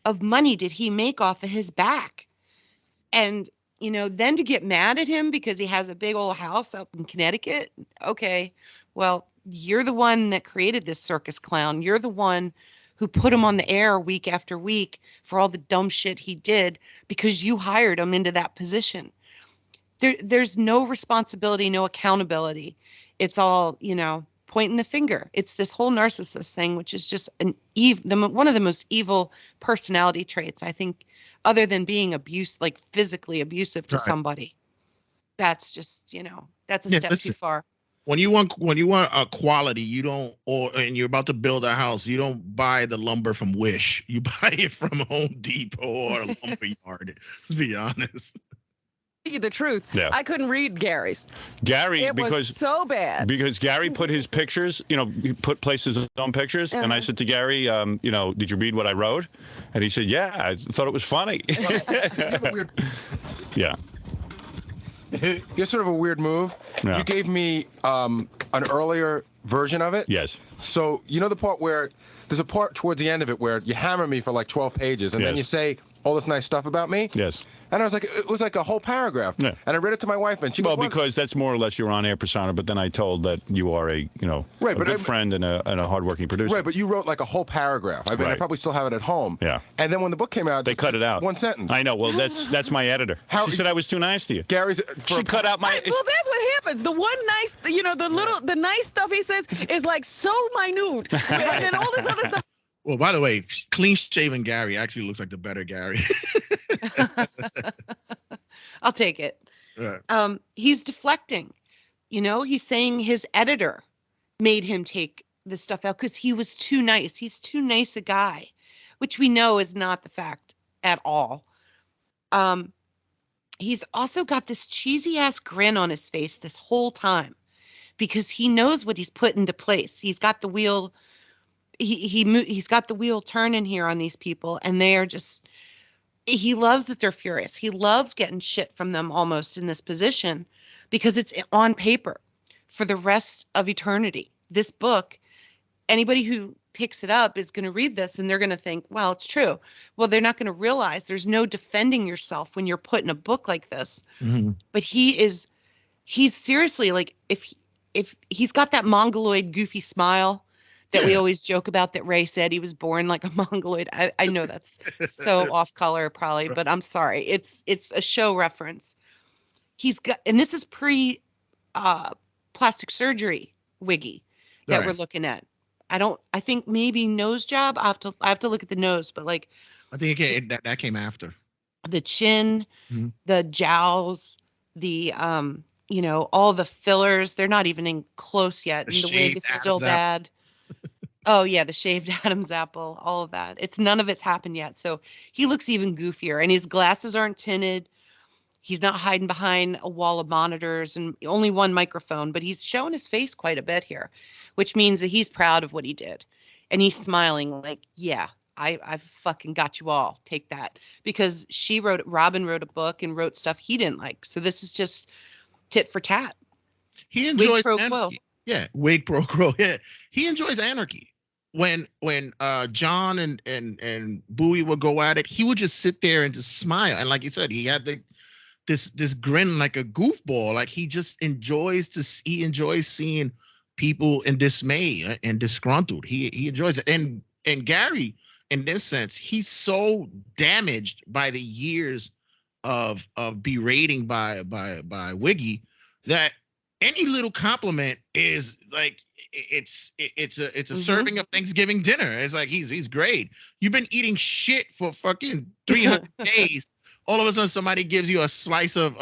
of money did he make off of his back? And, then to get mad at him because he has a big old house up in Connecticut. Okay, well, you're the one that created this circus clown. You're the one who put him on the air week after week for all the dumb shit he did because you hired him into that position. There's no responsibility, no accountability. It's all, pointing the finger. It's this whole narcissist thing, which is just one of the most evil personality traits, I think, other than being physically abusive to somebody. That's just, that's a step too far. When you want a quality, you don't, and you're about to build a house, you don't buy the lumber from Wish. You buy it from Home Depot or a lumber yard. Let's be honest. Tell you the truth. Yeah. I couldn't read Gary's. Gary, because was so bad. Because Gary put his pictures, he places his own pictures, and I said to Gary, did you read what I wrote? And he said, yeah, I thought it was funny. Yeah. Here's sort of a weird move. Yeah. You gave me an earlier version of it. Yes. So the part where there's a part towards the end of it where you hammer me for like 12 pages, and then you say all this nice stuff about me. Yes. And I was like, it was like a whole paragraph. Yeah. And I read it to my wife, and she goes, because that's more or less your on-air persona. But then I told that you are a good friend and a hardworking producer. Right, but you wrote like a whole paragraph. I mean, I probably still have it at home. Yeah. And then when the book came out, they cut it out. One sentence. I know. Well, that's my editor. She said I was too nice to you. She cut out my. Well, that's what happens. The one nice, the nice stuff he says is like so minute, and then all this other stuff. Well, by the way, clean-shaven Gary actually looks like the better Gary. I'll take it. Right. He's deflecting. He's saying his editor made him take the stuff out because he was too nice. He's too nice a guy, which we know is not the fact at all. He's also got this cheesy ass grin on his face this whole time because he knows what he's put into place. He's got the wheel. He's got the wheel turning here on these people, and they are just. He loves that they're furious. He loves getting shit from them almost in this position because it's on paper for the rest of eternity. This book, anybody who picks it up is going to read this and they're going to think, well, it's true. Well, they're not going to realize there's no defending yourself when you're put in a book like this. Mm-hmm. But he's seriously, like, if he's got that mongoloid goofy smile that we always joke about, that Ray said he was born like a mongoloid. I know that's so off color probably, but I'm sorry. It's a show reference. He's got, and this is pre plastic surgery Wiggy that we're looking at. I think maybe nose job. I have to look at the nose, but like, I think that came after. The chin, the jowls, the all the fillers, they're not even in close yet. And the wig is still bad. Oh yeah, the shaved Adam's apple, all of that. None of it's happened yet. So he looks even goofier, and his glasses aren't tinted. He's not hiding behind a wall of monitors and only one microphone, but he's showing his face quite a bit here, which means that he's proud of what he did. And he's smiling like, yeah, I've fucking got you all. Take that. Because Robin wrote a book and wrote stuff he didn't like. So this is just tit for tat. He enjoys anarchy. Yeah, wig pro quo. Yeah, he enjoys anarchy. When John and Bowie would go at it, he would just sit there and just smile. And like you said, he had this grin like a goofball. Like he just enjoys seeing people in dismay and disgruntled. He enjoys it. And Gary, in this sense, he's so damaged by the years of berating by Wiggy that any little compliment is like it's a serving of Thanksgiving dinner. It's like he's great. You've been eating shit for fucking 300 days. All of a sudden, somebody gives you a slice of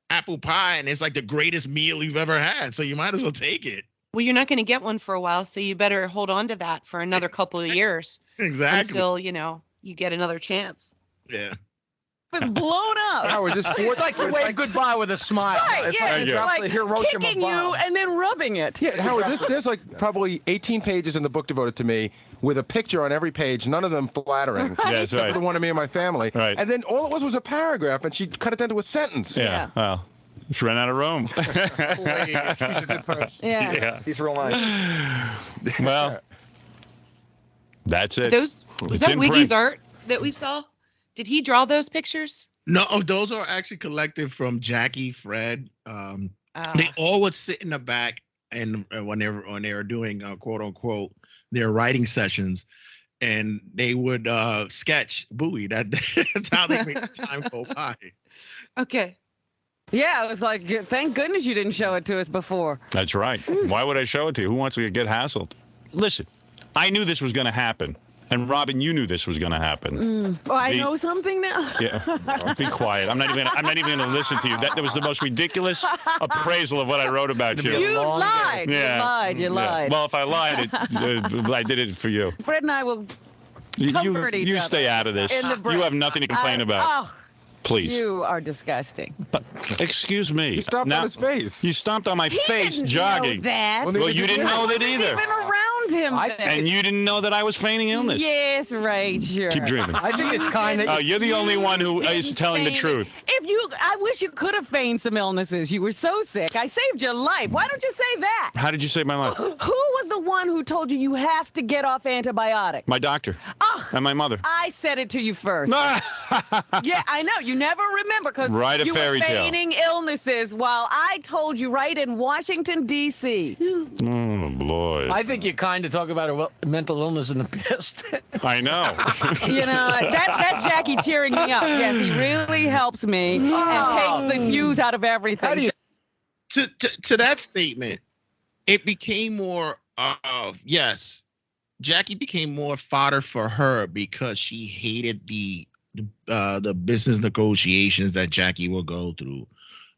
apple pie, and it's like the greatest meal you've ever had. So you might as well take it. Well, you're not going to get one for a while, so you better hold on to that for another couple of years. Exactly. Until you get another chance. Yeah. Was blown up. Howard, it's like you wave goodbye with a smile. Right, it's yeah, like, like kicking you and then rubbing it. Yeah, Howard, there's like probably 18 pages in the book devoted to me with a picture on every page, none of them flattering. Right. Yeah, except for the one of me and my family. Right. And then all it was a paragraph, and she cut it down to a sentence. Yeah. Well, she ran out of room. She's a good person. Yeah. She's real nice. Well, that's it. Was that Wiggy's art that we saw? Did he draw those pictures? No, those are actually collected from Jackie, Fred. They all would sit in the back, and when they were doing quote unquote their writing sessions, and they would sketch Bowie. That's how they make the time go by. Okay. Yeah, I was like, thank goodness you didn't show it to us before. That's right. Why would I show it to you? Who wants to get hassled? Listen, I knew this was going to happen. And Robin, you knew this was going to happen. Oh, I know something now. Yeah, be quiet. I'm not even going to listen to you. That was the most ridiculous appraisal of what I wrote about you. You lied. Yeah. You lied. Well, if I lied, I did it for you. Fred and I will comfort each other. You stay out of this. You have nothing to complain about. Oh, please. You are disgusting. Excuse me. You stomped on his face. You stomped on my face jogging. Know that. Well, you didn't know that either. Even around him. And you didn't know that I was feigning illness. Yes, right, sure. Keep dreaming. I think it's kind of. Oh, you're the only one who is telling the truth. I wish you could have feigned some illnesses. You were so sick. I saved your life. Why don't you say that? How did you save my life? Who was the one who told you you have to get off antibiotics? My doctor. And my mother. I said it to you first. Yeah, I know. You never remember because you were feigning illnesses while I told you right in Washington, D.C. Oh, boy. I think you kind of talk about a mental illness in the past. I know. That's Jackie cheering me up. Yes, he really helps me and takes the fuse out of everything. To that statement, it became more of, yes, Jackie became more fodder for her because she hated the business negotiations that Jackie will go through,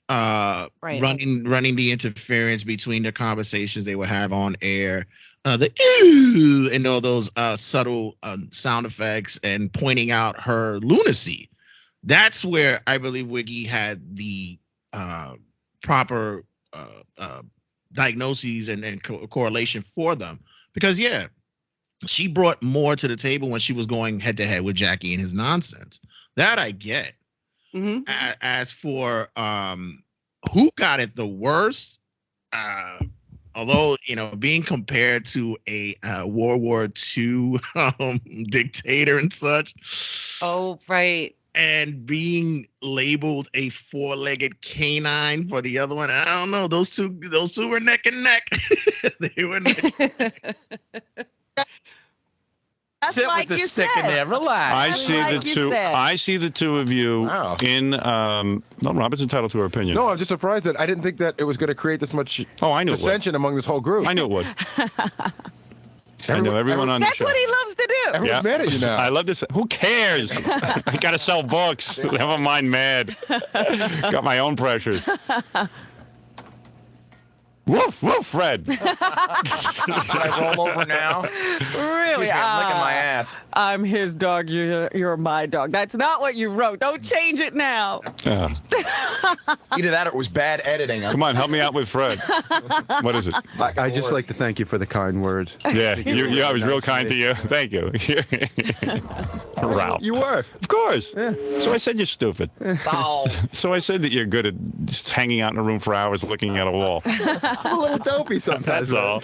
running the interference between the conversations they would have on air, the ew, and all those subtle sound effects, and pointing out her lunacy. That's where I believe Wiggy had the proper diagnoses and correlation for them, because she brought more to the table when she was going head to head with Jackie and his nonsense. That I get. As for who got it the worst? Although, being compared to a World War II dictator and such. Oh, right. And being labeled a four-legged canine for the other one. I don't know. Those two were neck and neck. They were neck and neck. Sit with the stick in there. Relax. I see the two of you in. No, Robert's entitled to her opinion. No, I'm just surprised that I didn't think that it was going to create this much dissension among this whole group. I knew it would. I know everyone on the show. That's what he loves to do. Everyone's mad at you now. I love this. Who cares? I got to sell books. Never mind mad. Got my own pressures. Woof, woof, Fred. Should I roll over now? Really? Excuse me, I'm licking my ass. I'm his dog, you're my dog. That's not what you wrote. Don't change it now. Either that or it was bad editing. Come on, help me out with Fred. What is it? I'd just like to thank you for the kind word. Yeah, I was real kind to you. Thank you. Ralph. You were. Of course. Yeah. So I said you're stupid. So I said that you're good at just hanging out in a room for hours looking at a wall. I'm a little dopey sometimes. That's all.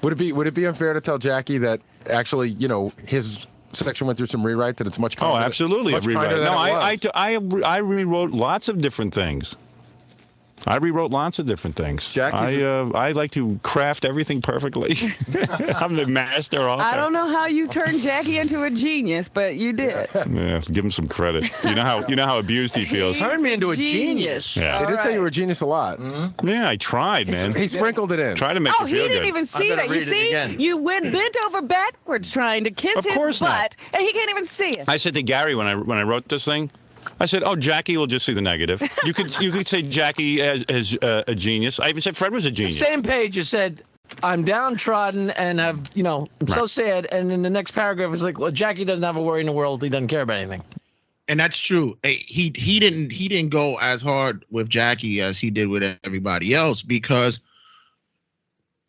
Would it be unfair to tell Jackie that actually, his section went through some rewrites and it's much kinder? Oh, absolutely. Much kinder than I rewrote lots of different things. Jackie, I like to craft everything perfectly. I'm the master author. I don't know how you turned Jackie into a genius, but you did. Yeah, give him some credit. You know how abused he feels. Turned me into a genius. Yeah. He did say you were a genius a lot. Mm-hmm. Yeah, I tried, man. He sprinkled it in. Tried to make you feel good. Oh, he didn't even see that. You see, you bent over backwards trying to kiss his butt, and he can't even see it. I said to Gary when I wrote this thing, I said, "Oh, Jackie will just see the negative." You could say Jackie as a genius. I even said Fred was a genius. Same page, you said, "I'm downtrodden and I'm so sad." And in the next paragraph, it's like, "Well, Jackie doesn't have a worry in the world. He doesn't care about anything." And that's true. He didn't go as hard with Jackie as he did with everybody else because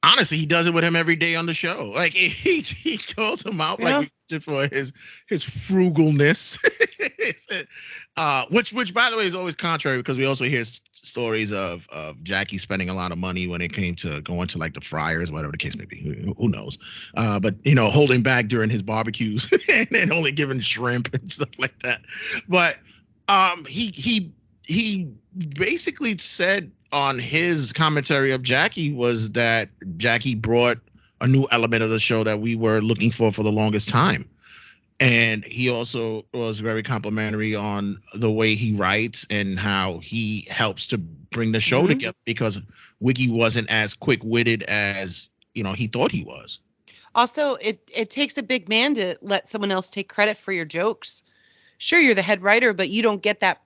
honestly, he does it with him every day on the show. Like he calls him out like for his frugalness, which by the way is always contrary because we also hear stories of Jackie spending a lot of money when it came to going to like the Friars, whatever the case may be. Who knows? But holding back during his barbecues and only giving shrimp and stuff like that. But he basically said on his commentary of Jackie was that Jackie brought a new element of the show that we were looking for the longest time. And he also was very complimentary on the way he writes and how he helps to bring the show together because Wiki wasn't as quick-witted as, he thought he was. Also, it takes a big man to let someone else take credit for your jokes. Sure, you're the head writer, but you don't get that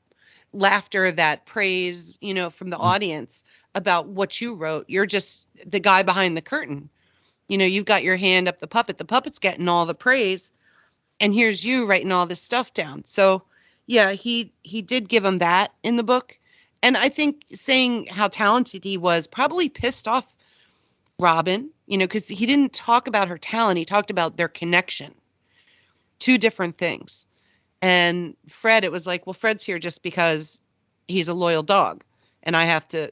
laughter, that praise, from the audience about what you wrote. You're just the guy behind the curtain. You've got your hand up the puppet. The puppet's getting all the praise, and here's you writing all this stuff down. So, yeah, he did give him that in the book. And I think saying how talented he was probably pissed off Robin, because he didn't talk about her talent. He talked about their connection. Two different things. And Fred, it was like, well, Fred's here just because he's a loyal dog. And I have to,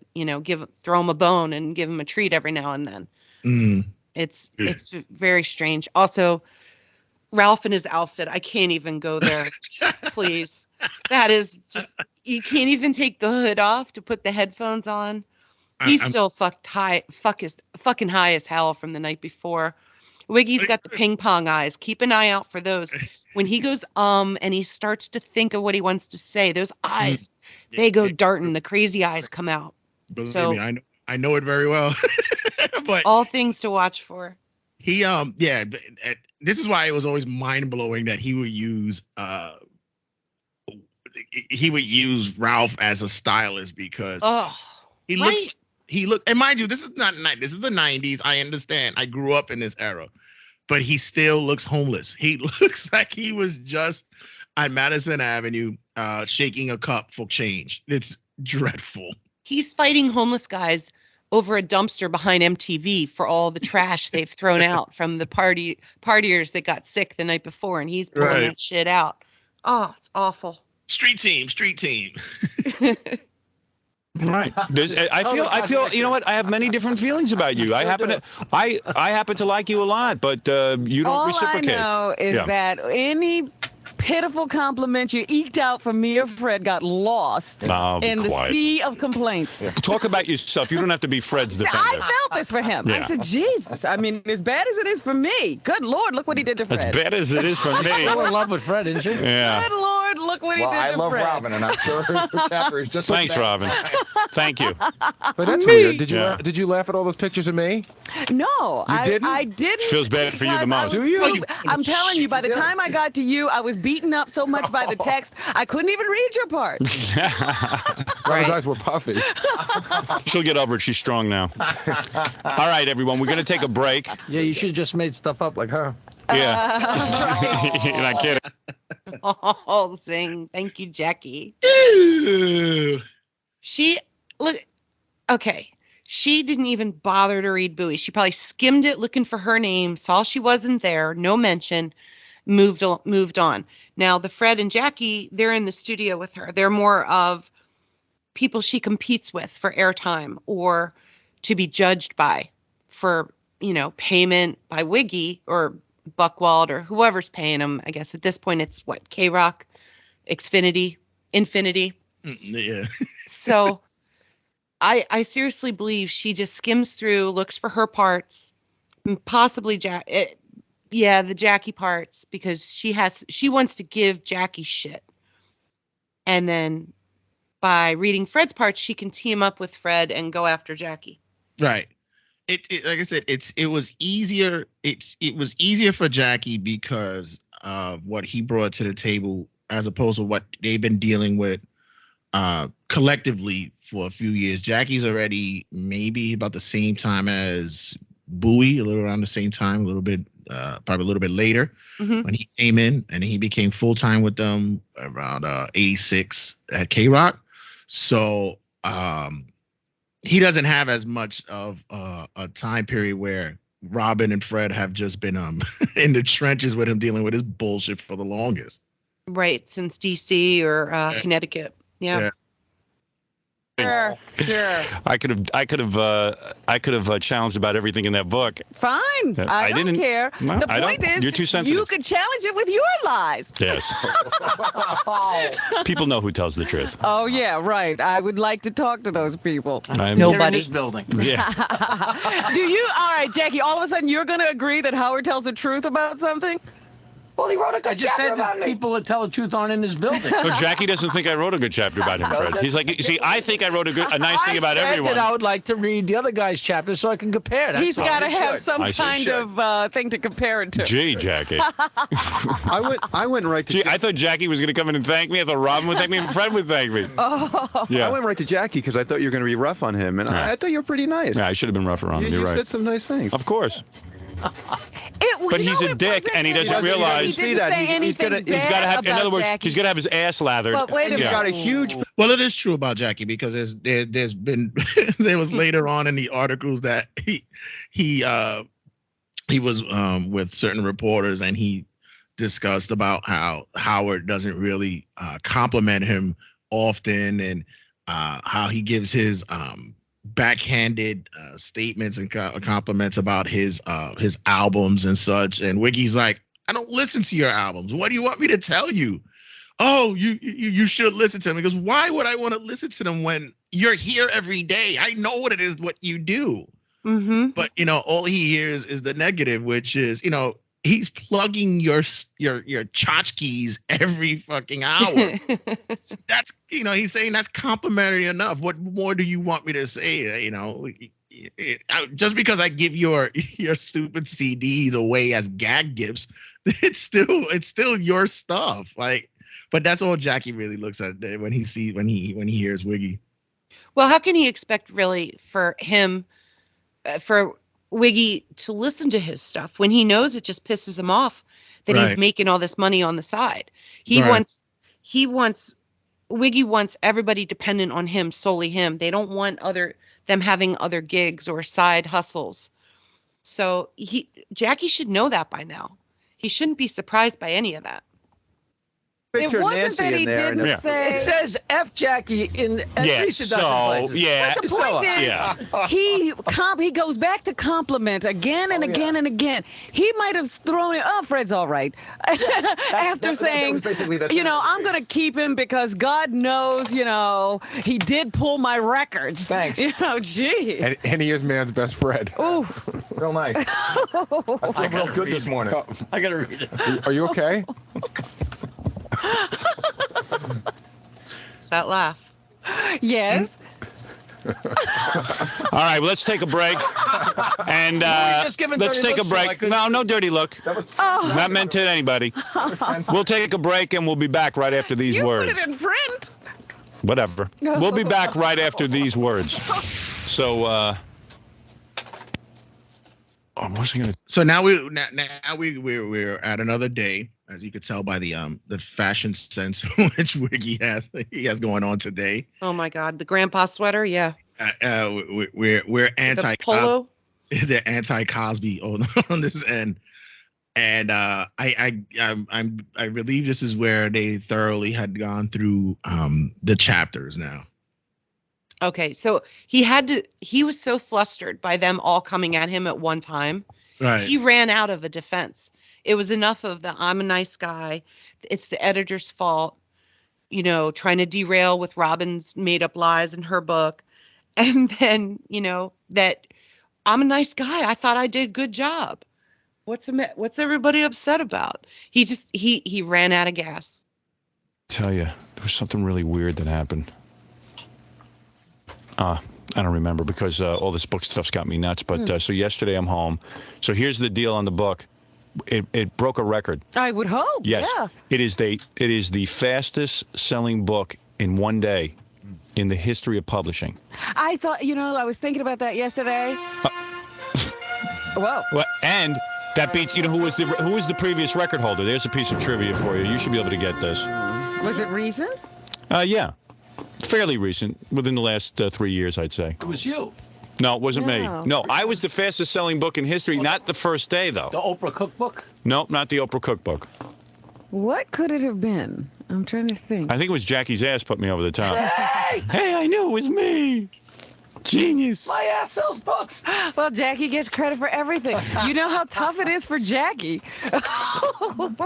throw him a bone and give him a treat every now and then. Mm. It's very strange. Also, Ralph in his outfit. I can't even go there. Please. That is just, you can't even take the hood off to put the headphones on. He's still fucking high as hell from the night before. Wiggy's got the ping pong eyes. Keep an eye out for those. When he goes, and he starts to think of what he wants to say, those eyes, they go darting. The crazy eyes come out. Believe me, I know it very well. But all things to watch for. He, this is why it was always mind blowing that he would use Ralph as a stylist because he looked, and mind you, this is the 90s. I understand. I grew up in this era. But he still looks homeless. He looks like he was just on Madison Avenue shaking a cup for change. It's dreadful. He's fighting homeless guys over a dumpster behind MTV for all the trash they've thrown out from the partiers that got sick the night before, and he's pulling that shit out. Oh, it's awful. Street team. Right. I feel. You know what? I have many different feelings about you. I happen to like you a lot, but you don't reciprocate. All I know is that any pitiful compliment you eked out from me or Fred got lost in the sea of complaints. Talk about yourself. You don't have to be Fred's defender. I felt this for him. I said, Jesus. I mean, as bad as it is for me, good Lord, look what he did to Fred. As bad as it is for me. You're in love with Fred, isn't she? Yeah. Good Lord, look what he did to Fred. I love Robin, and I'm sure her chapter is just Thanks, Robin. Thank you. But that's weird. Did you laugh at all those pictures of me? No, you didn't? I didn't. Feels bad for you the most. Do you? I'm telling you, by the time I got to you, I was beaten up so much by the text, I couldn't even read your part. Robin's eyes were puffy. She'll get over it. She's strong now. All right, everyone, we're going to take a break. Yeah, you should have just made stuff up like her. Yeah. You're not kidding. Oh, Zing. Thank you, Jackie. She didn't even bother to read Bowie. She probably skimmed it looking for her name, saw she wasn't there, no mention, moved on. Now, the Fred and Jackie, they're in the studio with her. They're more of people she competes with for airtime or to be judged by for, payment by Wiki or Buckwald or whoever's paying them. I guess at this point it's what, K-Rock, Xfinity, Infinity. Yeah. So I seriously believe she just skims through, looks for her parts, possibly the Jackie parts, because she wants to give Jackie shit. And then by reading Fred's parts, she can team up with Fred and go after Jackie. Right. It like I said, it was easier. It was easier for Jackie because of what he brought to the table as opposed to what they've been dealing with collectively for a few years. Jackie's already maybe about the same time as Bowie, a little around the same time, a little bit, probably a little bit later when he came in, and he became full time with them around 86 at K-Rock. So he doesn't have as much of a time period where Robin and Fred have just been in the trenches with him dealing with his bullshit for the longest. Right, since DC or Connecticut. Yeah. Sure. I could have challenged about everything in that book. Fine. I don't care. No, the point is, you're too sensitive. you could challenge it with your lies. Yes. People know who tells the truth. Oh, yeah, right. I would like to talk to those people. Nobody's building. Yeah. All right, Jackie, all of a sudden you're going to agree that Howard tells the truth about something? Well, he wrote a good chapter about me. People that tell the truth aren't in this building. No, Jackie doesn't think I wrote a good chapter about him, Fred. He's like, you see, I think I wrote a nice thing about everyone. I said that I would like to read the other guy's chapter so I can compare. He's got to have some kind of thing to compare it to. Gee, Jackie. I went right to. Gee, I thought Jackie was going to come in and thank me. I thought Robin would thank me and Fred would thank me. Oh. Yeah. I went right to Jackie because I thought you were going to be rough on him, and I thought you were pretty nice. Yeah, I should have been rougher on him. You're right. You said some nice things. Of course. But he's a dick, and he doesn't realize. He's got to have. In other words, he's got to have his ass lathered. But wait a minute. He's got a huge. Well, it is true about Jackie because there's been there was later on in the articles that he was with certain reporters, and he discussed about how Howard doesn't really compliment him often, and how he gives his backhanded statements and compliments about his albums and such. And Wiki's like, I don't listen to your albums. What do you want me to tell you? Oh, you should listen to them. He goes, why would I want to listen to them when you're here every day? I know what it is, what you do. But all he hears is the negative, which is, he's plugging your tchotchkes every fucking hour. That's, he's saying that's complimentary enough. What more do you want me to say? Just because I give your stupid CDs away as gag gifts, it's still your stuff. But that's all Jackie really looks at when he hears Wiggy. Well, how can he expect really for him, for Wiggy to listen to his stuff when he knows it just pisses him off that he's making all this money on the side? Wiggy wants everybody dependent on him, solely him. They don't want them having other gigs or side hustles. So Jackie should know that by now. He shouldn't be surprised by any of that. picture it wasn't Nancy that he in there. didn't say. It says F Jackie in at least a dozen places. Yeah. But the point is, he goes back to compliment again and again and again. He might have thrown it. Oh, Fred's all right. After saying, I'm going to keep him because God knows, he did pull my records. Thanks. Gee. And he is man's best friend. Ooh. Real nice. I feel real good this morning. I got to read it. Are you okay? Is that laugh? Yes. All right, well, let's take a break. And let's take a break. No dirty look. Not meant to anybody. We'll take a break and we'll be back right after these words. You put it in print. Whatever. We'll be back right after these words. So, what was I gonna? So now we're at another day, as you could tell by the fashion sense which Wiki has going on today. Oh my God, the grandpa sweater, yeah. We're anti polo. They're anti Cosby on this end, and I believe this is where they thoroughly had gone through the chapters now. Okay, so he was so flustered by them all coming at him at one time. Right. He ran out of a defense. It was enough of the I'm a nice guy. It's the editor's fault, trying to derail with Robin's made up lies in her book. And then, that I'm a nice guy. I thought I did a good job. What's everybody upset about? He ran out of gas. Tell you, there was something really weird that happened. I don't remember because all this book stuff's got me nuts. But so yesterday I'm home. So here's the deal on the book. It broke a record. I would hope. Yes. Yeah. It is the fastest selling book in one day in the history of publishing. I thought, I was thinking about that yesterday. Whoa. Well, and that beats, who was the previous record holder? There's a piece of trivia for you. You should be able to get this. Was it recent? Yeah. Fairly recent, within the last 3 years, I'd say. It was you. No, it wasn't me. No, I was the fastest selling book in history, not the first day, though. The Oprah cookbook? Nope, not the Oprah cookbook. What could it have been? I'm trying to think. I think it was Jackie's ass put me over the top. Hey, I knew it was me. Genius. My ass sells books. Well, Jackie gets credit for everything. You know how tough it is for Jackie.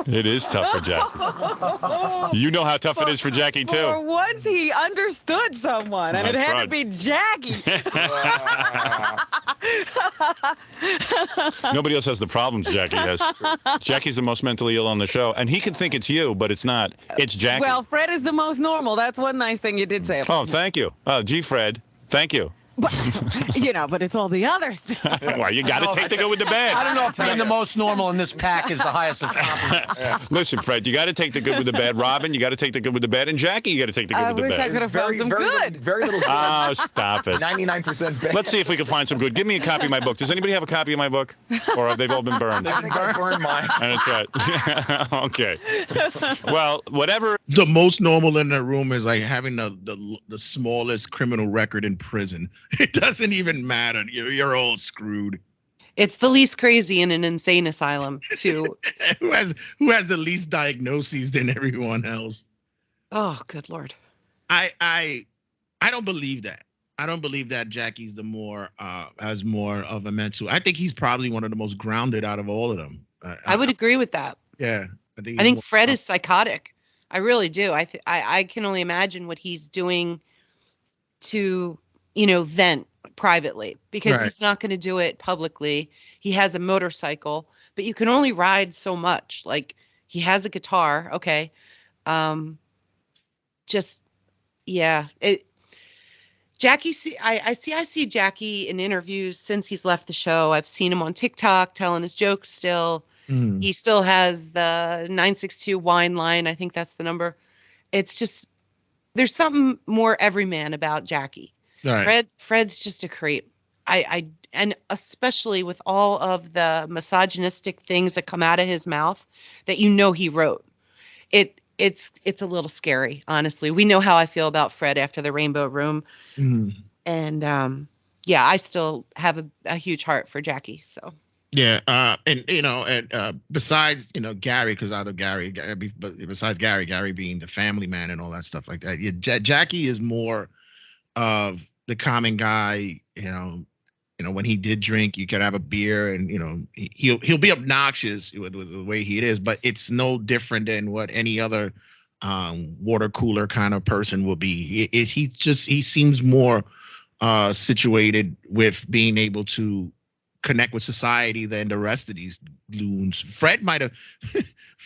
It is tough for Jackie. You know how tough it is for Jackie, too. For once, he understood someone, and it had to be Jackie. Nobody else has the problems Jackie has. Jackie's the most mentally ill on the show, and he can think it's you, but it's not. It's Jackie. Well, Fred is the most normal. That's one nice thing you did say. Oh, thank you. Gee, Fred. Thank you. But, but it's all the other stuff. Well, you got to take the good with the bad. I don't know if being the most normal in this pack is the highest of compliments. Listen, Fred, you got to take the good with the bad. Robin, you got to take the good with the bad. And Jackie, you got to take the good with the bad. I wish I could have found some good. Very little good. Oh, stop it. 99% bad. Let's see if we can find some good. Give me a copy of my book. Does anybody have a copy of my book? Or have they all been burned? I think I burned mine. That's right. Okay. Well, whatever. The most normal in the room is like having the smallest criminal record in prison. It doesn't even matter. You're all screwed. It's the least crazy in an insane asylum, too. who has the least diagnoses than everyone else? Oh, good Lord. I don't believe that. I don't believe that Jackie's has more of a mental. I think he's probably one of the most grounded out of all of them. I would agree with that. Yeah. I think Fred is psychotic. I really do. I can only imagine what he's doing to, vent privately, because he's not going to do it publicly. He has a motorcycle, but you can only ride so much. Like, he has a guitar. Okay. Jackie, I see Jackie in interviews since he's left the show. I've seen him on TikTok telling his jokes still. He still has the 962 wine line. I think that's the number. It's just, there's something more everyman about Jackie. Right. Fred's just a creep. And especially with all of the misogynistic things that come out of his mouth that he wrote. It's a little scary, honestly. We know how I feel about Fred after the Rainbow Room. And I still have a huge heart for Jackie. So Yeah, and besides Gary, because besides Gary being the family man and all that stuff like that, Jackie is more of the common guy. When he did drink, you could have a beer, and he'll be obnoxious with the way he is, but it's no different than what any other water cooler kind of person will be. He seems more situated with being able to connect with society than the rest of these loons. Fred might have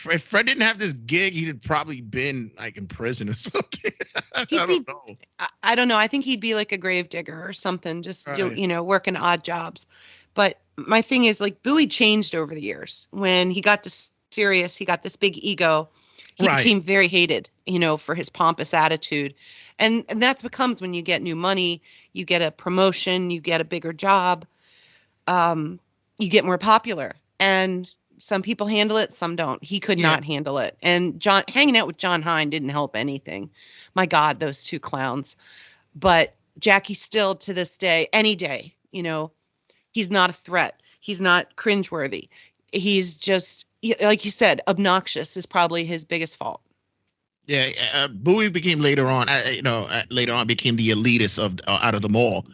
if Fred didn't have this gig, he'd have probably been like in prison or something. I don't know. I don't know. I think he'd be like a grave digger or something, just working odd jobs. But my thing is, like, Bowie changed over the years. When he got to Sirius, he got this big ego. He became very hated, for his pompous attitude. And that's what comes when you get new money, you get a promotion, you get a bigger job. You get more popular, and some people handle it, some don't. He could not handle it. And hanging out with John Hine didn't help anything. My God, those two clowns. But Jackie still, to this day, any day, he's not a threat. He's not cringeworthy. He's just, like you said, obnoxious is probably his biggest fault. Yeah, Bowie became later on became the elitist out of them all.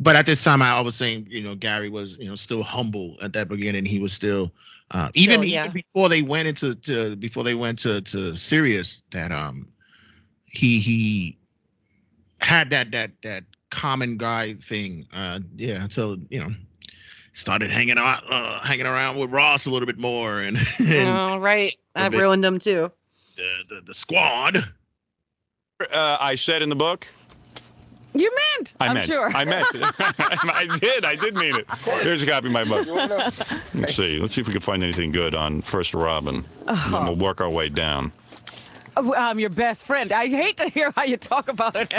But at this time, I was saying, Gary was, still humble at that beginning. He was still, even before they went to Sirius, that he had that common guy thing, until started hanging around with Ross a little bit more, and right, that ruined him too. The squad. I said in the book. You meant. I'm sure. I meant. I did mean it. Here's a copy of my book. Let's see if we can find anything good on First Robin. And then we'll work our way down. I'm your best friend. I hate to hear how you talk about it.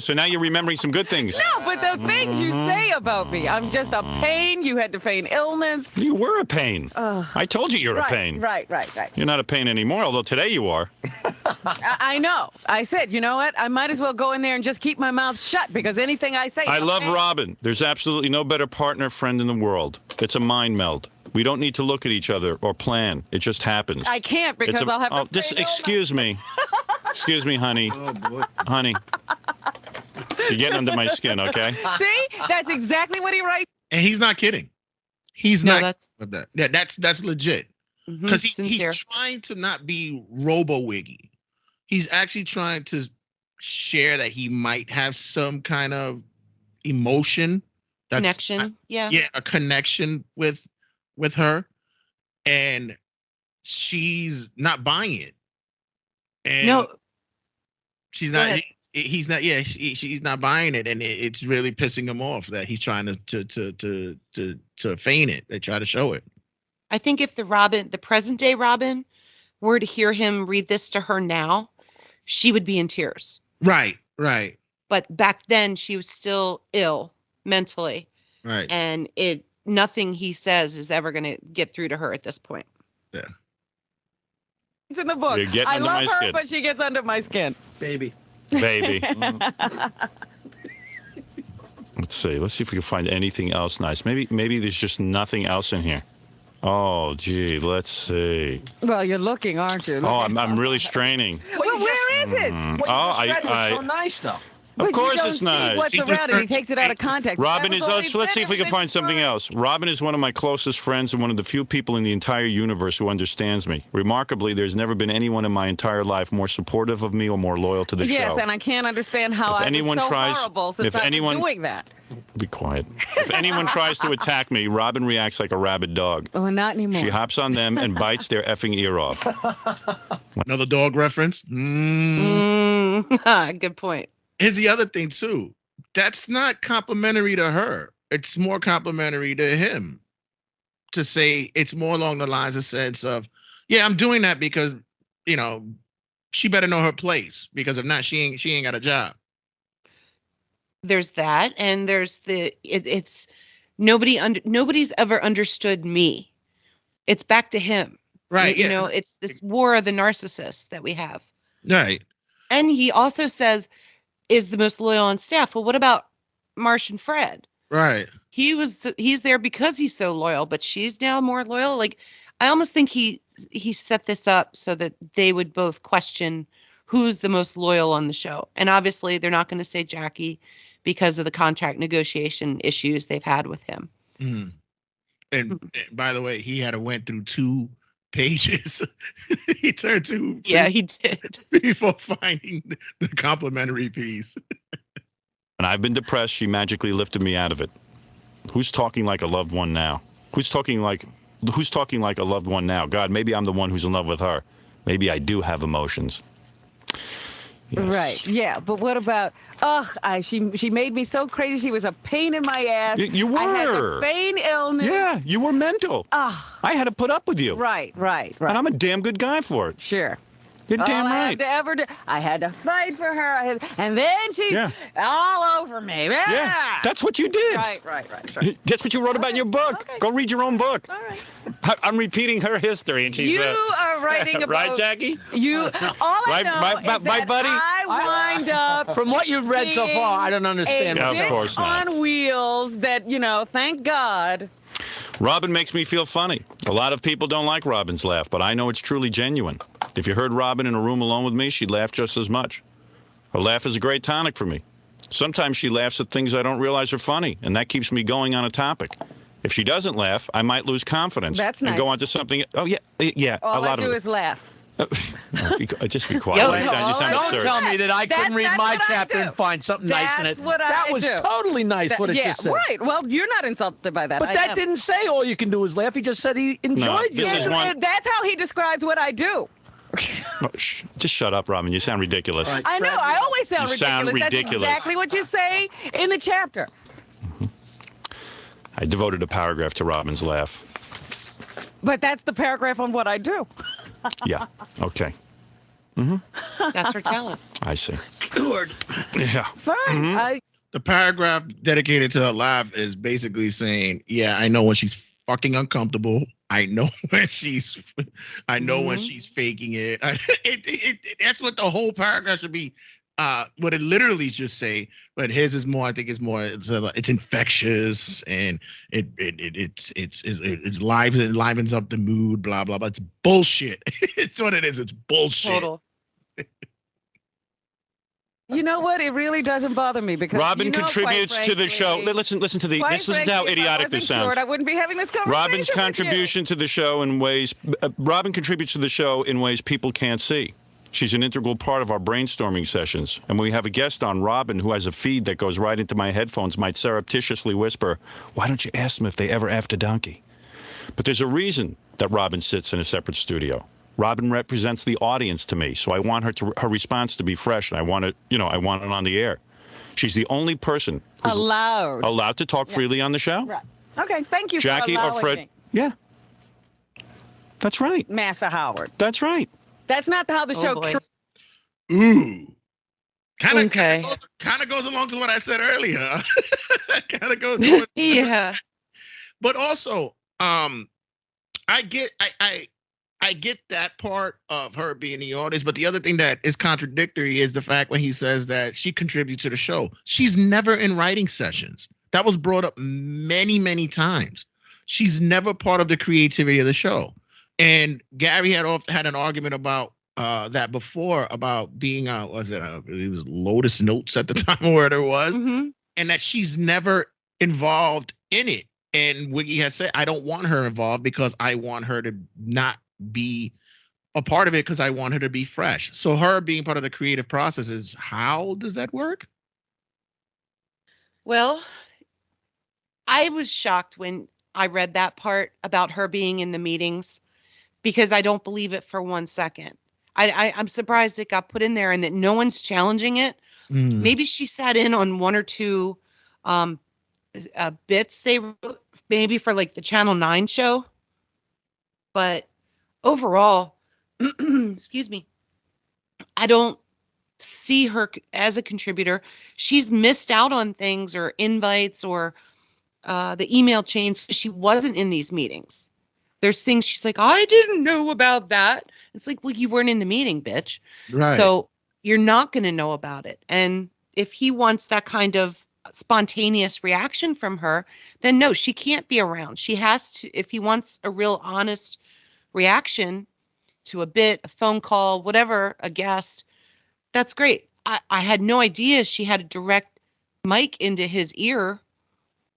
So now you're remembering some good things. No, but the things you say about me, I'm just a pain. You had to feign illness. You were a pain. I told you you're a pain. Right. You're not a pain anymore, although today you are. I know. I said, you know what? I might as well go in there and just keep my mouth shut, because anything I say. I love Robin. There's absolutely no better partner, friend in the world. It's a mind meld. We don't need to look at each other or plan. It just happens. I can't, because I'll have to excuse me. Excuse me, honey. Oh, boy. Honey. You're getting under my skin, okay? See? That's exactly what he writes. And he's not kidding. He's not. That's legit. Because he's trying to not be robo-wiggy. He's actually trying to share that he might have some kind of emotion. Connection. Yeah, a connection with her, and she's not buying it. And no, she's not. He's not. Yeah, she's not buying it, and it's really pissing him off that he's trying to feign it. They try to show it. I think if the present day Robin, were to hear him read this to her now, she would be in tears. Right. But back then, she was still ill mentally. Right. And nothing he says is ever going to get through to her at this point. Yeah. It's in the book. I love her, but she gets under my skin. Baby. Let's see if we can find anything else nice. Maybe there's just nothing else in here. Oh, gee, let's see. Well, you're looking, aren't you? I'm really straining. Well, where is it? It's so nice, though. Of course it's nice. What's around it? He takes it out of context. Robin is. Let's see if we can find something else. Robin is one of my closest friends and one of the few people in the entire universe who understands me. Remarkably, there's never been anyone in my entire life more supportive of me or more loyal to the show. Yes, and I can't understand how I was so horrible since I was doing that. Be quiet. If anyone tries to attack me, Robin reacts like a rabid dog. Oh, not anymore. She hops on them and bites their effing ear off. Another dog reference? Good point. Here's the other thing, too. That's not complimentary to her. It's more complimentary to him. To say it's more along the lines of sense of, yeah, I'm doing that because, she better know her place. Because if not, she ain't got a job. There's that, and there's it's nobody's ever understood me. It's back to him. Right. It's this war of the narcissists that we have. Right. And he also says, is the most loyal on staff. Well, what about Marsh and Fred? Right. he's there because he's so loyal, but she's now more loyal. Like, I almost think he set this up so that they would both question who's the most loyal on the show. And obviously they're not going to say Jackie because of the contract negotiation issues they've had with him. Mm. And by the way, he had to went through 2 pages. He turned to yeah, he did before finding the complimentary piece. And I've been depressed. She magically lifted me out of it. Who's talking like a loved one now? Who's talking like a loved one now? God, maybe I'm the one who's in love with her. Maybe I do have emotions. Yes. Right. Yeah. But what about? She made me so crazy. She was a pain in my ass. You were. I had to feign illness. Yeah, you were mental. I had to put up with you. Right. And I'm a damn good guy for it. Sure. You're damn right. I had to fight for her. And then she's all over me. Yeah, that's what you did. Right. That's what you wrote about in your book. Okay. Go read your own book. All right. I'm repeating her history, and she's you are writing about right, Jackie. You all I know is that buddy. I wind up from what you've read so far. I don't understand. A of course not. On wheels that thank God. Robin makes me feel funny. A lot of people don't like Robin's laugh, but I know it's truly genuine. If you heard Robin in a room alone with me, she'd laugh just as much. Her laugh is a great tonic for me. Sometimes she laughs at things I don't realize are funny, and that keeps me going on a topic. If she doesn't laugh, I might lose confidence. That's and nice. go on to something. Oh, yeah. All a lot I do of is laugh. Just be quiet. You sound don't absurd. tell me that I couldn't read my chapter and find something nice in it. That was totally nice what it just said. Right. Well, you're not insulted by that. But that didn't say all you can do is laugh. He just said he enjoyed you. That's how he describes what I do. Just shut up, Robin. You sound ridiculous. Right. I know. I always sound ridiculous. Sound ridiculous. That's exactly what you say in the chapter. I devoted a paragraph to Robin's laugh. But that's the paragraph on what I do. Yeah. Okay. That's her talent. I see. Good. Yeah. Fine. The paragraph dedicated to her laugh is basically saying, yeah, I know when she's fucking uncomfortable. I know when she's faking it. That's what the whole paragraph should be. What it literally just say, but his is more. I think it's more. It's infectious and it livens up the mood. Blah blah blah. It's bullshit. It's what it is. It's bullshit. Total. You know what? It really doesn't bother me because Robin contributes to the show. Listen to the. This is how idiotic this sounds. I wouldn't be having this conversation. Robin's contribution to the show in ways. Robin contributes to the show in ways people can't see. She's an integral part of our brainstorming sessions. And when we have a guest on, Robin, who has a feed that goes right into my headphones, might surreptitiously whisper, "Why don't you ask them if they ever after donkey?" But there's a reason that Robin sits in a separate studio. Robin represents the audience to me, so I want her response to be fresh, and I want it on the air. She's the only person who's allowed to talk freely on the show. Right. Okay. Thank you, Jackie for allowing or Fred. Me. Yeah. That's right. Massa Howard. That's right. That's not how the show. Ooh. Kind of goes along to what I said earlier. Kind of goes. Yeah. But also, I get that part of her being the audience, but the other thing that is contradictory is the fact when he says that she contributes to the show. She's never in writing sessions. That was brought up many, many times. She's never part of the creativity of the show. And Gary had an argument about that before about being it was Lotus Notes at the time or whatever it was, and that she's never involved in it. And Wiki has said, I don't want her involved because I want her to not be a part of it because I want her to be fresh. So her being part of the creative process is, how does that work? Well, I was shocked when I read that part about her being in the meetings because I don't believe it for 1 second. I'm surprised it got put in there and that no one's challenging it. Maybe she sat in on 1 or 2 bits they wrote, maybe for like the Channel 9 show. But overall, excuse me, I don't see her as a contributor. She's missed out on things or invites or the email chains. She wasn't in these meetings. There's things she's like, I didn't know about that. It's like, well, you weren't in the meeting, bitch. Right. So you're not going to know about it. And if he wants that kind of spontaneous reaction from her, then no, she can't be around. She has to, if he wants a real honest reaction to a bit, a phone call, whatever, a guest, that's great. I had no idea she had a direct mic into his ear.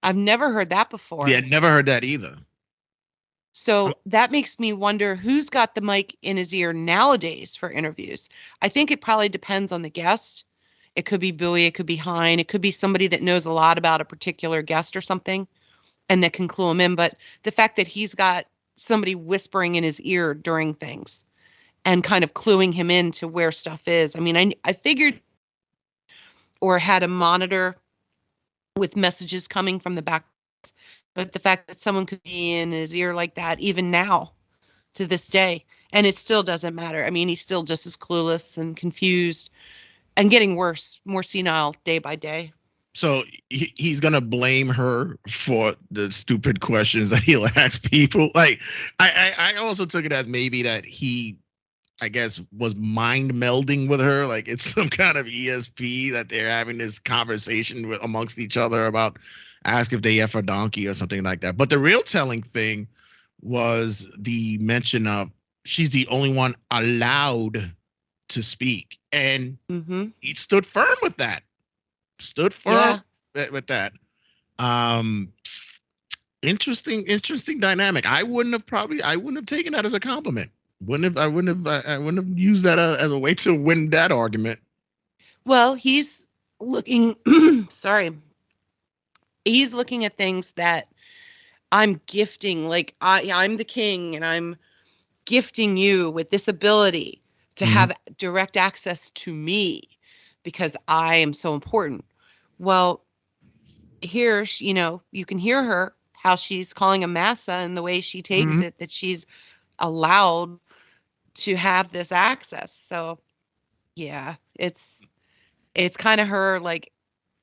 I've never heard that before. Yeah, never heard that either. So that makes me wonder who's got the mic in his ear nowadays for interviews. I think it probably depends on the guest. It could be Bowie, it could be Hein, it could be somebody that knows a lot about a particular guest or something and that can clue him in. But the fact that he's got somebody whispering in his ear during things and kind of cluing him into where stuff is. I mean, I figured, or had a monitor with messages coming from the back, but the fact that someone could be in his ear like that, even now, to this day, and it still doesn't matter. I mean, he's still just as clueless and confused and getting worse, more senile day by day. So he's gonna blame her for the stupid questions that he'll ask people. Like, I also took it as maybe that he, I guess, was mind melding with her. Like it's some kind of ESP that they're having this conversation with amongst each other about ask if they F a donkey or something like that. But the real telling thing was the mention of she's the only one allowed to speak. And he stood firm with that. Stood firm with that. Interesting dynamic. I wouldn't have taken that as a compliment. I wouldn't have used that as a way to win that argument. Well, he's looking he's looking at things that I'm gifting, like I'm the king and I'm gifting you with this ability to have direct access to me because I am so important. Well, here, you know, you can hear her, how she's calling him massa and the way she takes it, that she's allowed to have this access. So yeah, it's kind of her, like,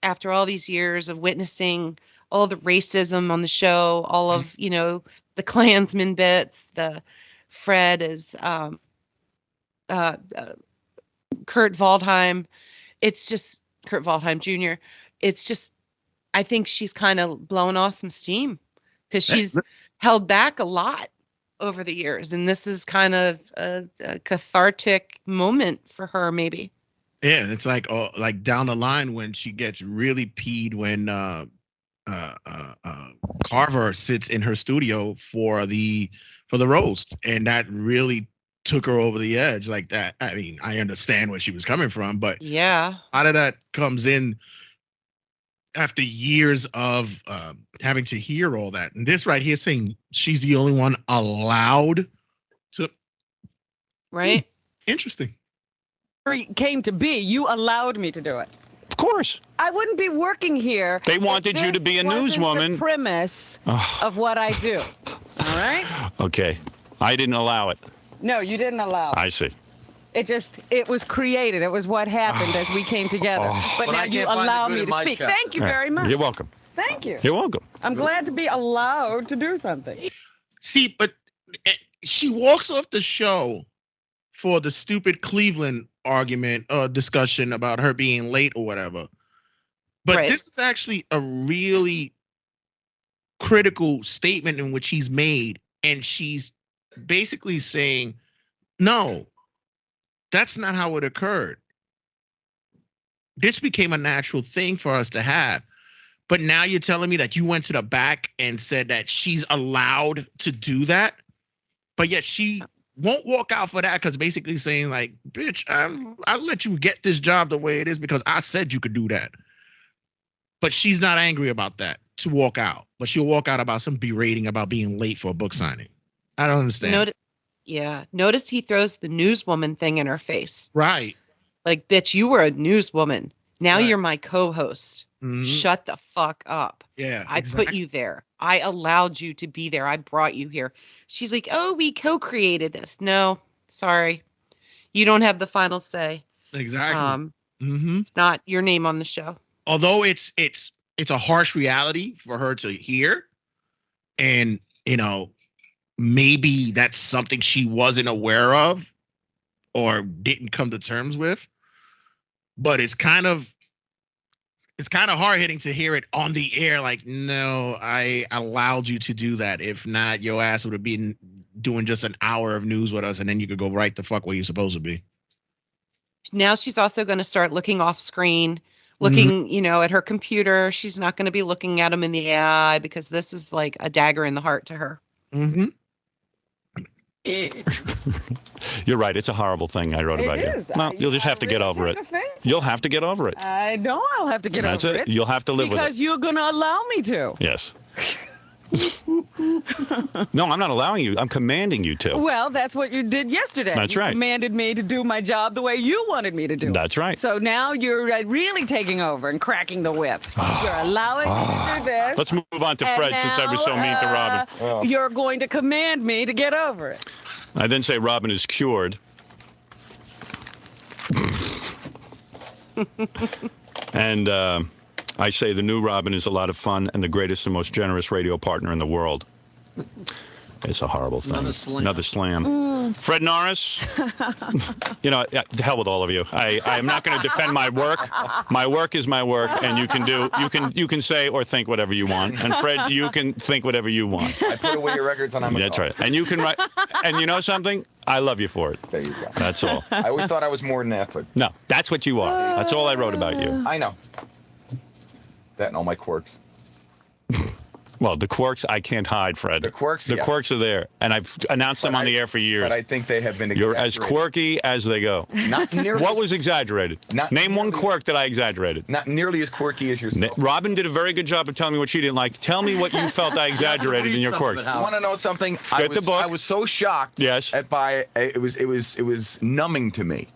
after all these years of witnessing all the racism on the show, all of, you know, the Klansman bits, the Fred is Kurt Waldheim. It's just Kurt Waldheim Jr. It's just, I think she's kind of blowing off some steam because she's held back a lot over the years. And this is kind of a cathartic moment for her, maybe. Yeah, and it's like down the line when she gets really peed when Carver sits in her studio for the roast, and that really took her over the edge like that. I mean, I understand where she was coming from, but yeah, a lot of that comes in after years of having to hear all that. And this right here saying she's the only one allowed to. Right. Interesting. Came to be, you allowed me to do it. Of course. I wouldn't be working here. They wanted you to be a newswoman. The premise of what I do. All right? Okay. I didn't allow it. No, you didn't allow it. I see. It was created. It was what happened as we came together. But now you allow me to speak. Thank you very much. You're welcome. Thank you. You're welcome. I'm glad to be allowed to do something. See, but she walks off the show for the stupid Cleveland argument or discussion about her being late or whatever. But this is actually a really critical statement in which he's made. And she's basically saying, no, that's not how it occurred. This became a natural thing for us to have. But now you're telling me that you went to the back and said that she's allowed to do that, but yet she won't walk out for that because basically saying like, bitch, I'll let you get this job the way it is because I said you could do that. But she's not angry about that to walk out, but she'll walk out about some berating about being late for a book signing. I don't understand. Notice he throws the newswoman thing in her face. Right. Like, bitch, you were a newswoman. Now you're my co-host. Shut the fuck up. Yeah. I put you there. I allowed you to be there. I brought you here. She's like, oh, we co-created this. No, sorry. You don't have the final say. Exactly. It's not your name on the show. Although it's a harsh reality for her to hear. And, you know, maybe that's something she wasn't aware of or didn't come to terms with. But it's kind of it's kind of hard hitting to hear it on the air. Like, no, I allowed you to do that. If not, your ass would have been doing just an hour of news with us, and then you could go right the fuck where you're supposed to be. Now she's also going to start looking off screen, looking, at her computer. She's not going to be looking at him in the eye because this is like a dagger in the heart to her. Mm-hmm. You're right. It's a horrible thing I wrote about you. No, you'll just have to get over it. You'll have to get over it. I know I'll have to get over it. You'll have to live with it. Because you're going to allow me to. Yes. No, I'm not allowing you. I'm commanding you to. Well, that's what you did yesterday. That's right. You commanded me to do my job the way you wanted me to do it. That's right. So now you're really taking over and cracking the whip. You're allowing me to do this. Let's move on to Fred since I was so mean to Robin. You're going to command me to get over it. I then say Robin is cured. And I say the new Robin is a lot of fun and the greatest and most generous radio partner in the world. It's a horrible thing. Another slam. Fred Norris, the hell with all of you. I am not going to defend my work. My work is my work, and you can say or think whatever you want. And Fred, you can think whatever you want. I put away your records and I'm That's right. And you can write. And you know something? I love you for it. There you go. That's all. I always thought I was more than that, but no, that's what you are. That's all I wrote about you. I know. That and all my quirks. Well, the quirks I can't hide, Fred. The quirks, The quirks are there, and I've announced them on the air for years. But I think they have been You're exaggerated. as quirky as they go. Not nearly. What was exaggerated? Name one quirk that I exaggerated. Not nearly as quirky as yourself. Robin did a very good job of telling me what she didn't like. Tell me what you felt I exaggerated in your quirks. You want to know something? Get the book. I was so shocked. Yes. It was numbing to me.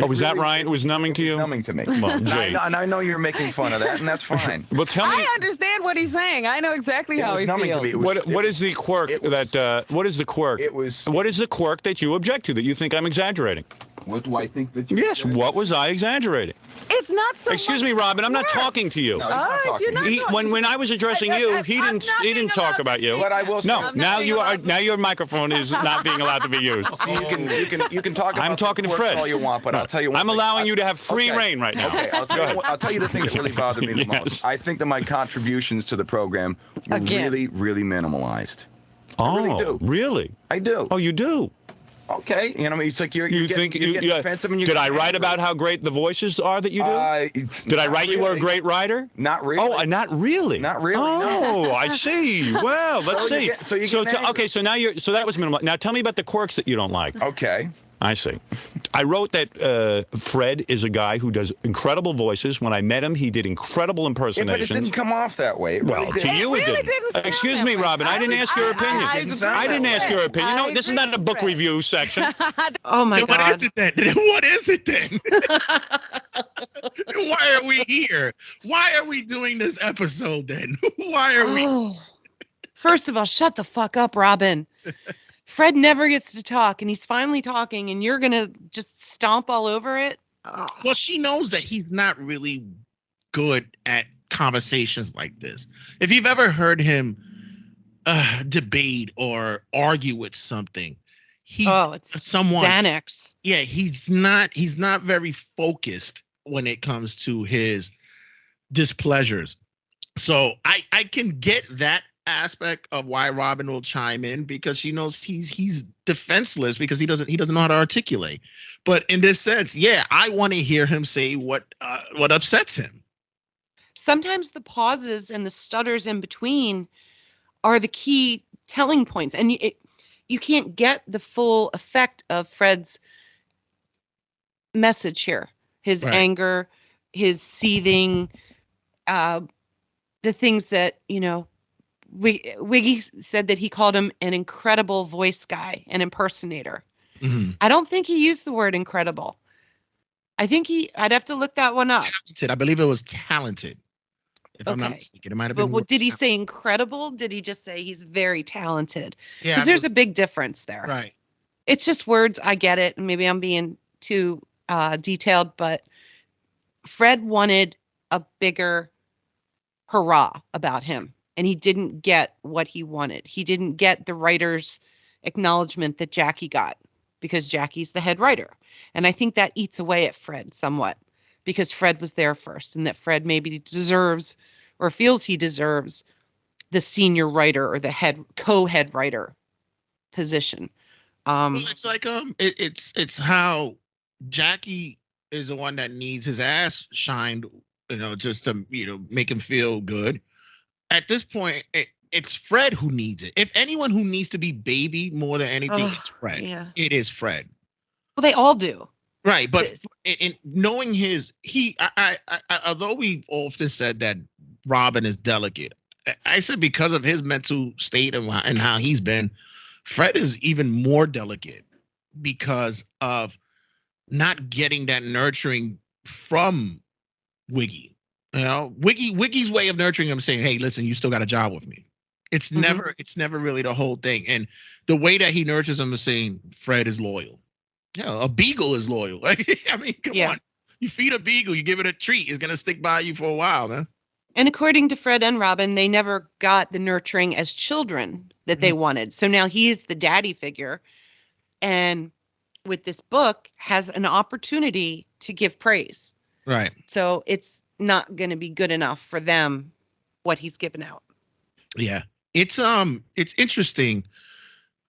Oh, was that right? It was numbing to you? Numbing to me. Well, Jay. And I know you're making fun of that, and that's fine. Well, tell me. I understand what he's saying. I know exactly how he feels. What is the quirk that? What is the quirk? What is the quirk that you object to that you think I'm exaggerating? What do I think that you? Yes. What was I exaggerating? It's not so. Excuse me, Robin. I'm not talking to you. No, he's not talking. You're not talking. When I was addressing you, he didn't talk about you. But I will say. No. Now your microphone is not being allowed to be used. So you can talk about I'm talking to quirks Fred all you want, but I'll tell you one I'm thing. allowing you to have free reign right now. Okay, I'll tell you the thing that really bothered me the most. I think that my contributions to the program were really, really minimalized. Oh, I really do. Really? I do. Oh, you do? Okay, it's like you're getting defensive. And did I write about how great the voices are that you do? Did I write you were a great writer? Not really. Oh, not really. Not really. Oh, no. I see. Well, let's see. Okay, so now that was minimal. Now tell me about the quirks that you don't like. Okay. I see. I wrote that Fred is a guy who does incredible voices. When I met him, he did incredible impersonations. Yeah, but it didn't come off that way. Well, to you it didn't. Excuse me, Robin. I didn't ask your opinion. I didn't ask your opinion. No, this is not a book review section. Oh my God. What is it then? What is it then? Why are we here? Why are we doing this episode then? Why are we? First of all, shut the fuck up, Robin. Fred never gets to talk, and he's finally talking, and you're going to just stomp all over it? Oh. Well, she knows that he's not really good at conversations like this. If you've ever heard him debate or argue with something, it's someone Xanax. Yeah, he's not very focused when it comes to his displeasures. So I can get that aspect of why Robin will chime in, because she knows he's defenseless because he doesn't know how to articulate. But in this sense, yeah, I want to hear him say what upsets him. Sometimes the pauses and the stutters in between are the key telling points, and you can't get the full effect of Fred's message here. His anger, his seething, the things that, Wiki said that he called him an incredible voice guy, an impersonator. Mm-hmm. I don't think he used the word incredible. I think I'd have to look that one up. Talented. I believe it was talented. If I'm not mistaken, it might have been. But did he say incredible? Did he just say he's very talented? Yeah. Because there's a big difference there. Right. It's just words. I get it. Maybe I'm being too detailed, but Fred wanted a bigger hurrah about him. And he didn't get what he wanted. He didn't get the writer's acknowledgement that Jackie got, because Jackie's the head writer. And I think that eats away at Fred somewhat. because Fred was there first, and that Fred maybe deserves or feels he deserves the senior writer or the co-head writer position. Well, it's like it's how Jackie is the one that needs his ass shined, just to make him feel good. At this point, it's Fred who needs it. If anyone who needs to be babied more than anything, it's Fred. Yeah. It is Fred. Well, they all do. Right, but in knowing although we often said that Robin is delicate, I said because of his mental state and how he's been, Fred is even more delicate because of not getting that nurturing from Wiki. Wiki's way of nurturing him, saying, "Hey, listen, you still got a job with me." It's never really the whole thing, and the way that he nurtures him is saying Fred is loyal. Yeah, a beagle is loyal. I mean, come on. You feed a beagle, you give it a treat, it's gonna stick by you for a while, man. And according to Fred and Robin, they never got the nurturing as children that they wanted. So now he's the daddy figure, and with this book has an opportunity to give praise. Right. So it's not going to be good enough for them what he's given out. Yeah. It's interesting.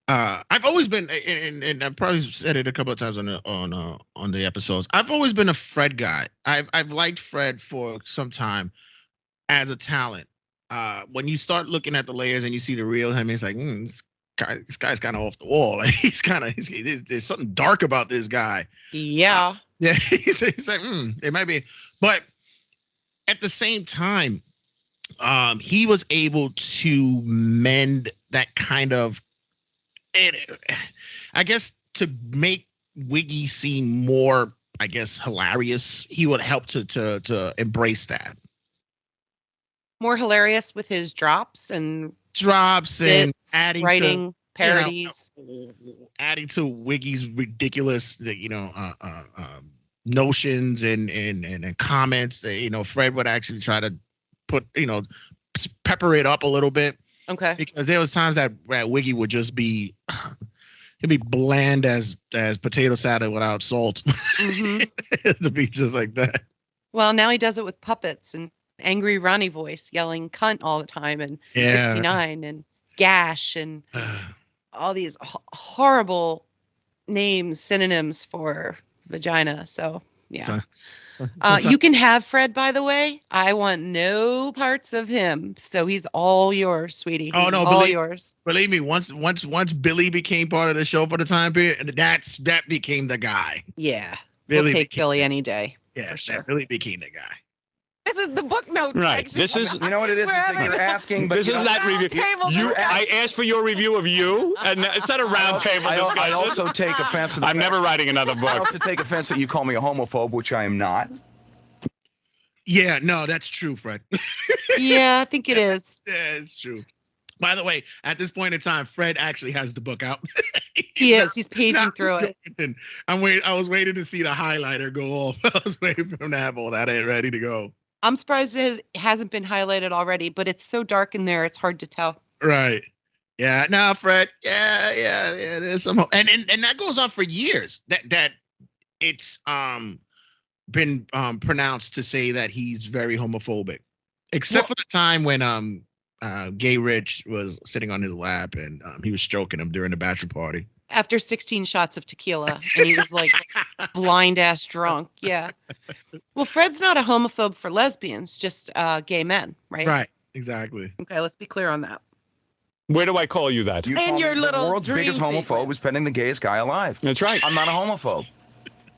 I've always been, and I've probably said it a couple of times on the episodes. I've always been a Fred guy. I've liked Fred for some time as a talent. When you start looking at the layers and you see the real him, it's like, this guy's kind of off the wall. Like there's something dark about this guy. Yeah. Yeah. He's like, it might be, but at the same time, he was able to mend that kind of, I guess, to make Wiggy seem more, I guess, hilarious. He would help to embrace that. More hilarious with his drops and adding writing parodies, adding to Wiggy's ridiculous, notions and comments. Fred would actually try to put, pepper it up a little bit. Okay. Because there was times that Wiggy would just be, he'd be bland as potato salad without salt. To be just like that. Well, now he does it with puppets and angry Ronnie voice yelling cunt all the time, and 69 and gash and all these horrible names, synonyms for vagina. So yeah. You can have Fred, by the way. I want no parts of him. So he's all yours, sweetie. Oh no, all yours. Believe me, once Billy became part of the show for the time period, that became the guy. Yeah. We'll take Billy any day. Yeah, for sure. That really became the guy. This is the book notes. Right. Section. This is. You know what it is? It's like you're asking, but this is not review. I asked for your review of you, and it's not a round table discussion. I also take offense. I'm never writing another book. I also take offense that you call me a homophobe, which I am not. Yeah, no, that's true, Fred. Yeah, I think it is. Yeah, it's true. By the way, at this point in time, Fred actually has the book out. He's paging through it. I was waiting to see the highlighter go off. I was waiting for him to have all that ready to go. I'm surprised it hasn't been highlighted already, but it's so dark in there, it's hard to tell. Right. Yeah. Now, Fred. Yeah. There's some, and that goes on for years. That it's been pronounced to say that he's very homophobic, except for the time when Gay Rich was sitting on his lap and he was stroking him during the bachelor party. After 16 shots of tequila, and he was like blind ass drunk. Yeah. Well, Fred's not a homophobe for lesbians, just gay men, right? Right. Exactly. Okay, let's be clear on that. Where do I call you that? And your little the world's biggest homophobe is petting the gayest guy alive. That's right. I'm not a homophobe.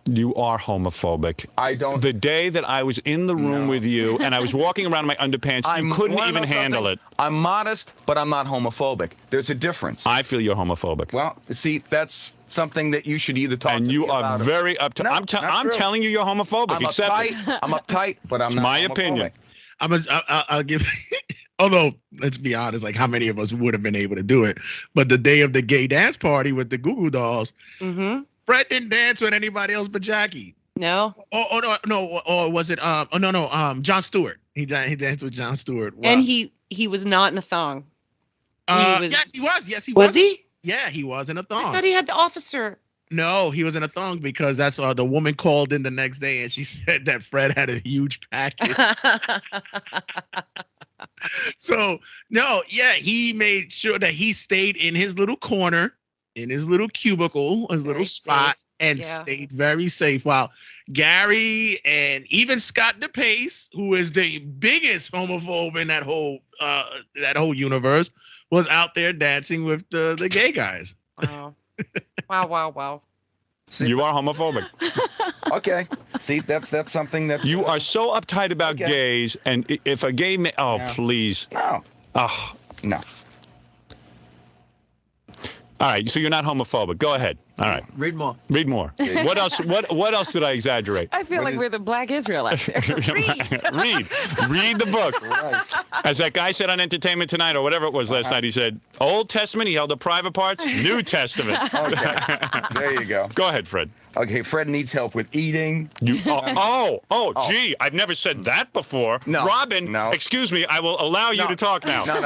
You are homophobic. I don't. The day that I was in the room with you and I was walking around in my underpants, you couldn't even handle it. I'm modest, but I'm not homophobic. There's a difference. I feel you're homophobic. Well, see, that's something that you should either talk to me about. And you are very uptight. I'm telling you you're homophobic. I'm uptight, but I'm not my homophobic. opinion. I'll give. Although, let's be honest, like how many of us would have been able to do it? But the day of the gay dance party with the Goo Goo Dolls, Fred didn't dance with anybody else but Jackie. No. Oh no. Or was it? Jon Stewart. He danced with Jon Stewart. Wow. And he was not in a thong. Yes, he was. Yes, he was. Was he? Yeah, he was in a thong. I thought he had the officer No, he was in a thong because that's the woman called in the next day and she said that Fred had a huge package. So no, yeah, he made sure that he stayed in his little corner, in his little cubicle, his little spot, and stayed very safe. While Gary and even Scott DePace, who is the biggest homophobe in that whole universe, was out there dancing with the gay guys. Wow. Wow. See, you are homophobic. Okay. See, that's something that you are so uptight about gays, and if a gay man, please. No. Oh. No. All right, so you're not homophobic. Go ahead. All right. Read more. Read more. What else? What else did I exaggerate? I feel like we're the Black Israelites. Read the book. Right. As that guy said on Entertainment Tonight or whatever it was last night, he said, Old Testament, he held the private parts, New Testament. Okay. There you go. Go ahead, Fred. Okay, Fred needs help with eating. Gee, I've never said that before. No. Robin, excuse me, I will allow you to talk now. No.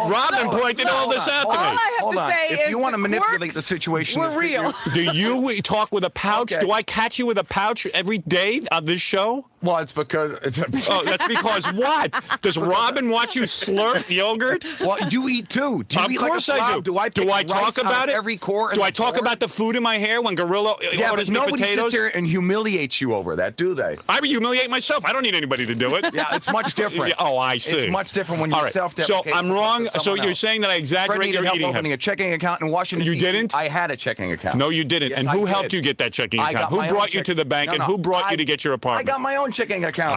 Robin pointed all this out to me. All I have to say if is you want to manipulate the situation, we're real. Do you talk with a pouch? Okay. Do I catch you with a pouch every day on this show? Well, it's because that's because what? Does Robin watch you slurp yogurt? Well, you eat too. Do you of eat course like a I slob? do. Do I talk about it? Every core. Do I talk about the food in my hair when Gorilla orders me nobody potatoes? sits here and humiliates you over that, do they? I humiliate myself. I don't need anybody to do it. Yeah, it's much different. Oh, I see. It's much different when you self-deprecate. So I'm wrong. So you're saying that I exaggerate your eating opening a checking account in Washington. You D.C. didn't? I had a checking account. No, you didn't. Yes, and who helped you get that checking account? Who brought you to the bank? And who brought you to get your apartment? I got my own checking account.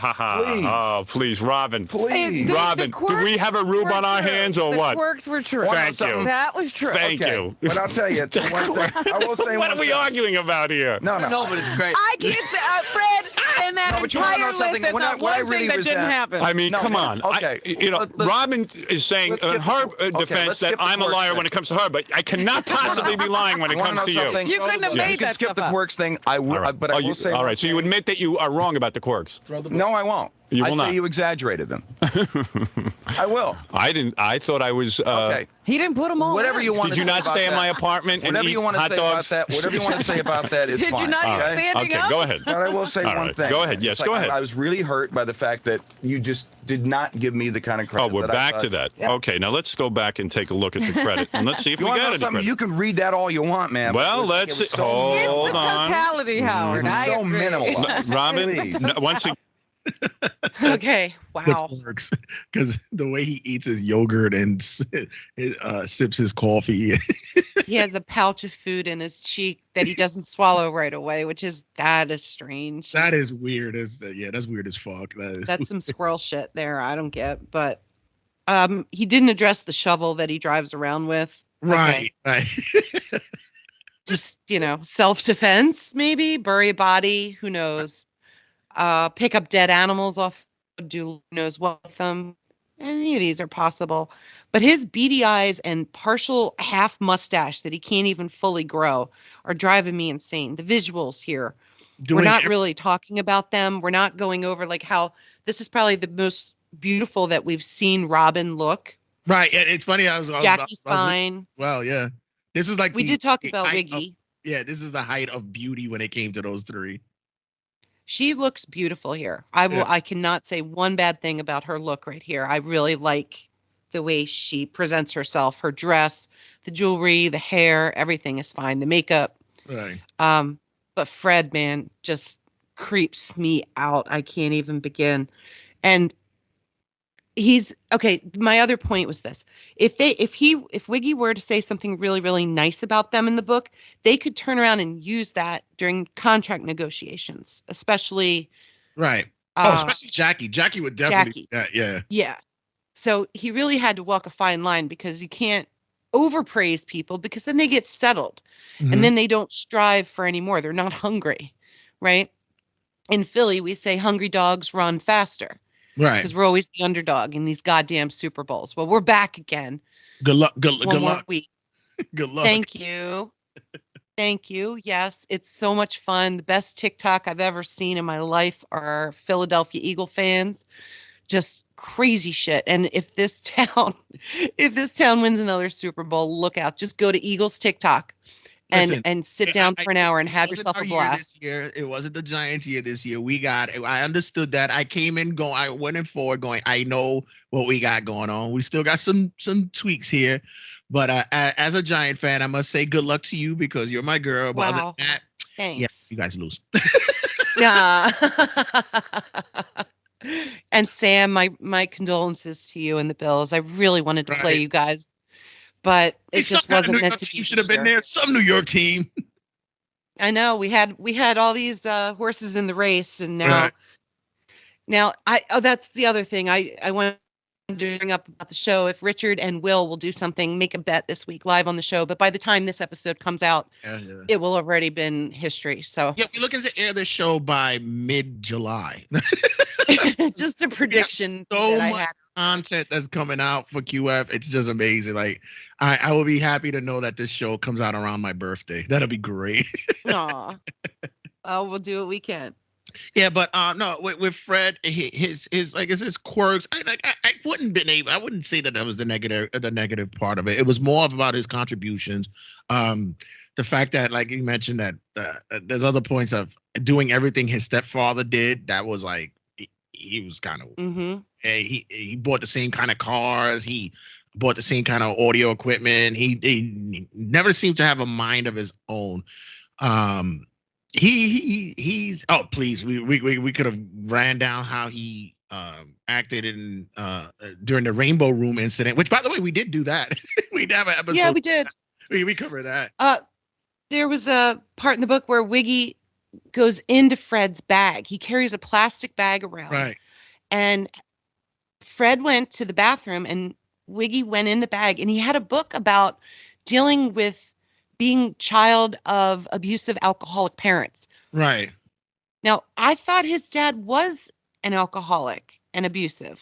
Please. Oh, please, Robin. Please. Robin, do we have a rube on our hands or what? The quirks were true. Thank you. That was true. Thank you. But I'll tell you, one thing. I will say what are we arguing about here? No, but it's great. I can't say, Fred, and that entire list, there's not one thing that didn't happen. I mean, come on. Okay. Robin is saying in her defense that I'm a liar when it comes to her, but I cannot possibly be lying when it comes to you. You couldn't have made that skip the quirks thing. I would, but I will say. All right, so you admit that you are wrong about the quirks? No, I won't. You will I say you exaggerated them. I will. I didn't. I thought I was. Okay. He didn't put them all. Whatever you want. Did you not stay in my apartment and eat hot dogs? Whatever you want to say about that is fine. Did you not eat standing up? Okay, go ahead. But I will say one thing. Go ahead. Yes, go ahead. I was really hurt by the fact that you just did not give me the kind of credit. Oh, we're back to that. Yeah. Okay, now let's go back and take a look at the credit, and let's see if we got any credit. You can read that all you want, man. Well, let's see. Hold on. Totality, Howard. It's so minimal. Robin, once again. Okay. Wow. The quirks, because the way he eats his yogurt and sips his coffee. He has a pouch of food in his cheek that he doesn't swallow right away, that is strange. That is weird. That's weird as fuck. That's some squirrel shit there. I don't get, but he didn't address the shovel that he drives around with. Right. Just, self-defense, maybe bury a body. Who knows? Pick up dead animals off, do who knows what with them. Any of these are possible. But his beady eyes and partial half mustache that he can't even fully grow are driving me insane. The visuals here, we're not really talking about them. We're not going over how this is probably the most beautiful that we've seen Robin look. Right. It's funny. Jackie's fine. Well, yeah. This was we did talk about Wiki. This is the height of beauty when it came to those three. She looks beautiful here. I cannot say one bad thing about her look right here. I really like the way she presents herself, her dress, the jewelry, the hair, everything is fine. The makeup. Right. But Fred, man, just creeps me out. I can't even begin. And my other point was this. If Wiggy were to say something really, really nice about them in the book, they could turn around and use that during contract negotiations, especially. Right. Especially Jackie. Jackie would definitely do that. Yeah. Yeah. So he really had to walk a fine line because you can't overpraise people because then they get settled and then they don't strive for any more. They're not hungry. Right. In Philly, we say hungry dogs run faster. Right. Because we're always the underdog in these goddamn Super Bowls. Well, we're back again. Good luck. Good luck. Week. Good luck. Thank you. Thank you. Yes, it's so much fun. The best TikTok I've ever seen in my life are Philadelphia Eagle fans. Just crazy shit. And if this town wins another Super Bowl, look out. Just go to Eagles TikTok and sit down for an hour and have yourself a blast. This year, it wasn't the Giants' year this year. I understood that. I came in going, I went in forward going, I know what we got going on. We still got some tweaks here. But as a Giant fan, I must say good luck to you because you're my girl. But other than that, thanks. Yeah, you guys lose. Nah. And Sam, my condolences to you and the Bills. I really wanted to play you guys, but it just wasn't meant to be. You should have been there. Some New York team. I know we had all these horses in the race, and now that's the other thing I want to bring up about the show. If Richard and Will do something, make a bet this week live on the show. But by the time this episode comes out, it will already been history. So yeah, we're looking to air this show by mid-July. Just a prediction. So much content that's coming out for QF. It's just amazing. Like I will be happy to know that this show comes out around my birthday. That'll be great. Aw. We'll do what we can. Yeah, but no, with Fred, his quirks. I wouldn't say that was the negative part of it. It was more about his contributions. The fact that, like you mentioned, that there's other points of doing everything his stepfather did. That was like he was kind of he bought the same kind of cars. He bought the same kind of audio equipment. He never seemed to have a mind of his own. He's oh please we could have ran down how he acted in during the Rainbow Room incident, which by the way we did do that. We have an episode. Yeah, we did. We covered that. There was a part in the book where Wiggy goes into Fred's bag. He carries a plastic bag around. Right. And Fred went to the bathroom and Wiggy went in the bag and he had a book about dealing with being child of abusive alcoholic parents. Right. Now, I thought his dad was an alcoholic and abusive,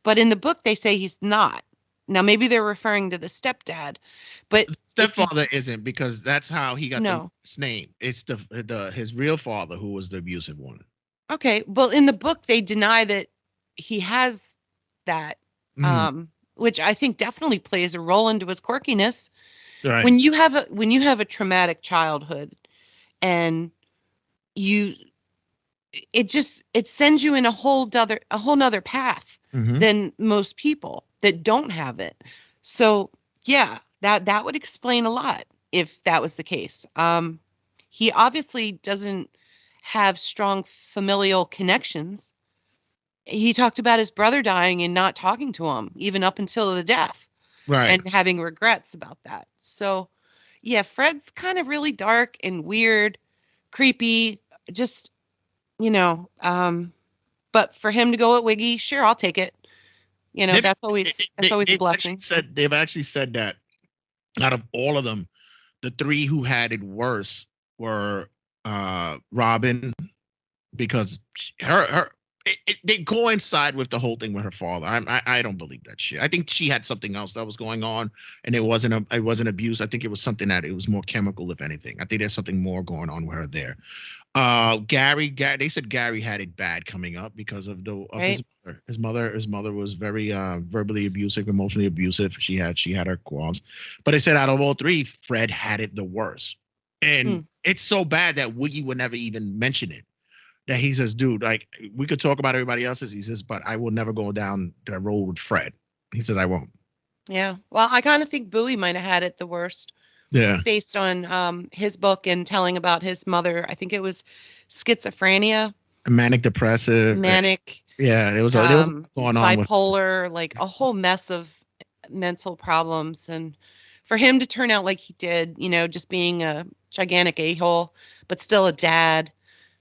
but in the book they say he's not. Now, maybe they're referring to the stepdad, but stepfather isn't, because that's how he got his name. It's his real father who was the abusive one. Okay. Well, in the book, they deny that he has that, which I think definitely plays a role into his quirkiness. Right. When you have a traumatic childhood and it sends you in a whole nother path than most people that don't have it. So yeah, that would explain a lot if that was the case. He obviously doesn't have strong familial connections. He talked about his brother dying and not talking to him even up until the death. Right. And having regrets about that. So yeah, Fred's kind of really dark and weird, creepy, just, but for him to go at Wiggy, sure, I'll take it. That's always a blessing. They've actually said that out of all of them, the three who had it worse were Robin, because they coincide with the whole thing with her father. I don't believe that shit. I think she had something else that was going on, and it wasn't abuse. I think it was something that it was more chemical, if anything. I think there's something more going on with her there. Gary, they said Gary had it bad coming up because of his mother. His mother was very verbally abusive, emotionally abusive. She had her qualms, but they said out of all three, Fred had it the worst, and it's so bad that Wiggy would never even mention it. That he says, dude, like, we could talk about everybody else's. He says, but I will never go down that road with Fred. He says, I won't. Yeah. Well, I kind of think Bowie might have had it the worst. Yeah. Based on his book and telling about his mother. I think it was schizophrenia. Manic depressive. Yeah. It was going on. Bipolar, like a whole mess of mental problems. And for him to turn out like he did, just being a gigantic a-hole, but still a dad,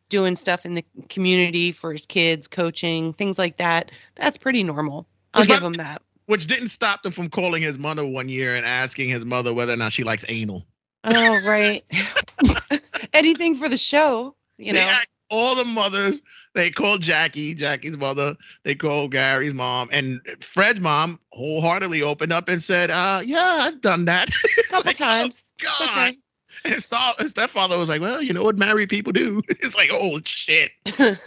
doing stuff in the community for his kids, coaching, things like that. That's pretty normal. I'll give him that. Which didn't stop them from calling his mother one year and asking his mother whether or not she likes anal. Oh, right. Anything for the show, All the mothers, they called Jackie's mother, they called Gary's mom, and Fred's mom wholeheartedly opened up and said, yeah, I've done that. A couple times. Oh, God. Okay. His stepfather was like, well, you know what married people do. It's like, oh shit. But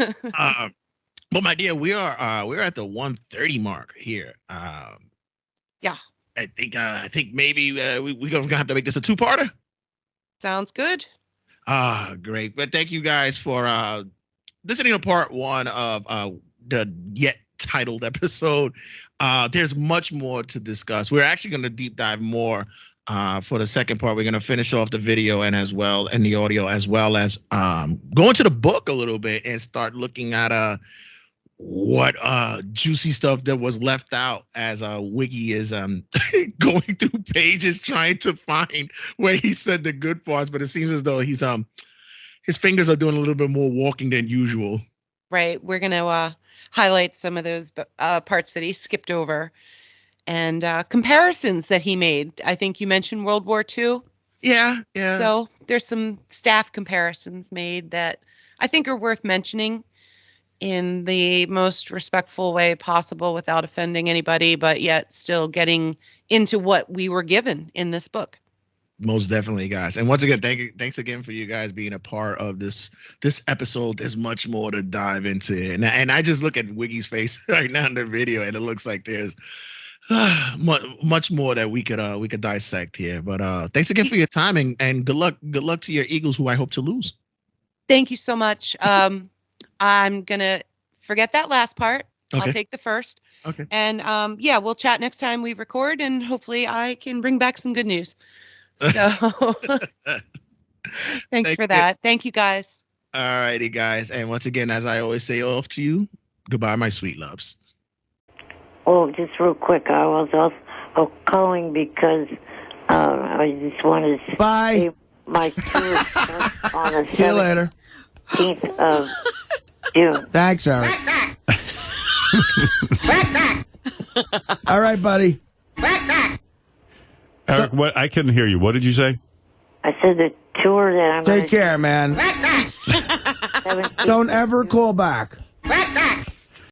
my dear, we're at the 1:30 mark here. Yeah. I think maybe we're gonna have to make this a two-parter. Sounds good. Great. But thank you guys for listening to part one of the yet titled episode. There's much more to discuss. We're actually going to deep dive more for the second part. We're going to finish off the video and the audio, as well as go into the book a little bit and start looking at what juicy stuff that was left out as Wiki is going through pages trying to find where he said the good parts, but it seems as though he's his fingers are doing a little bit more walking than usual. Right. We're going to highlight some of those parts that he skipped over and comparisons that he made. I think you mentioned World War II. Yeah. So there's some staff comparisons made that I think are worth mentioning in the most respectful way possible without offending anybody, but yet still getting into what we were given in this book. Most definitely, guys. And once again, thanks again for you guys being a part of this episode. There's much more to dive into. And I just look at Wiki's face right now in the video, and it looks like there's much more that we could dissect here. But thanks again for your time, and good luck to your Eagles, who I hope to lose. Thank you so much. I'm going to forget that last part. Okay. I'll take the first. Okay. And we'll chat next time we record, and hopefully I can bring back some good news. So thanks for that. Thank you, guys. All righty, guys. And once again, as I always say off to you, goodbye, my sweet loves. Oh, just real quick, I was also calling because I just wanted to say my tour starts on the 17th of June. Thanks, Eric. All right, buddy. Eric, what? I couldn't hear you. What did you say? I said the tour that I'm Take care, man. Don't ever call back.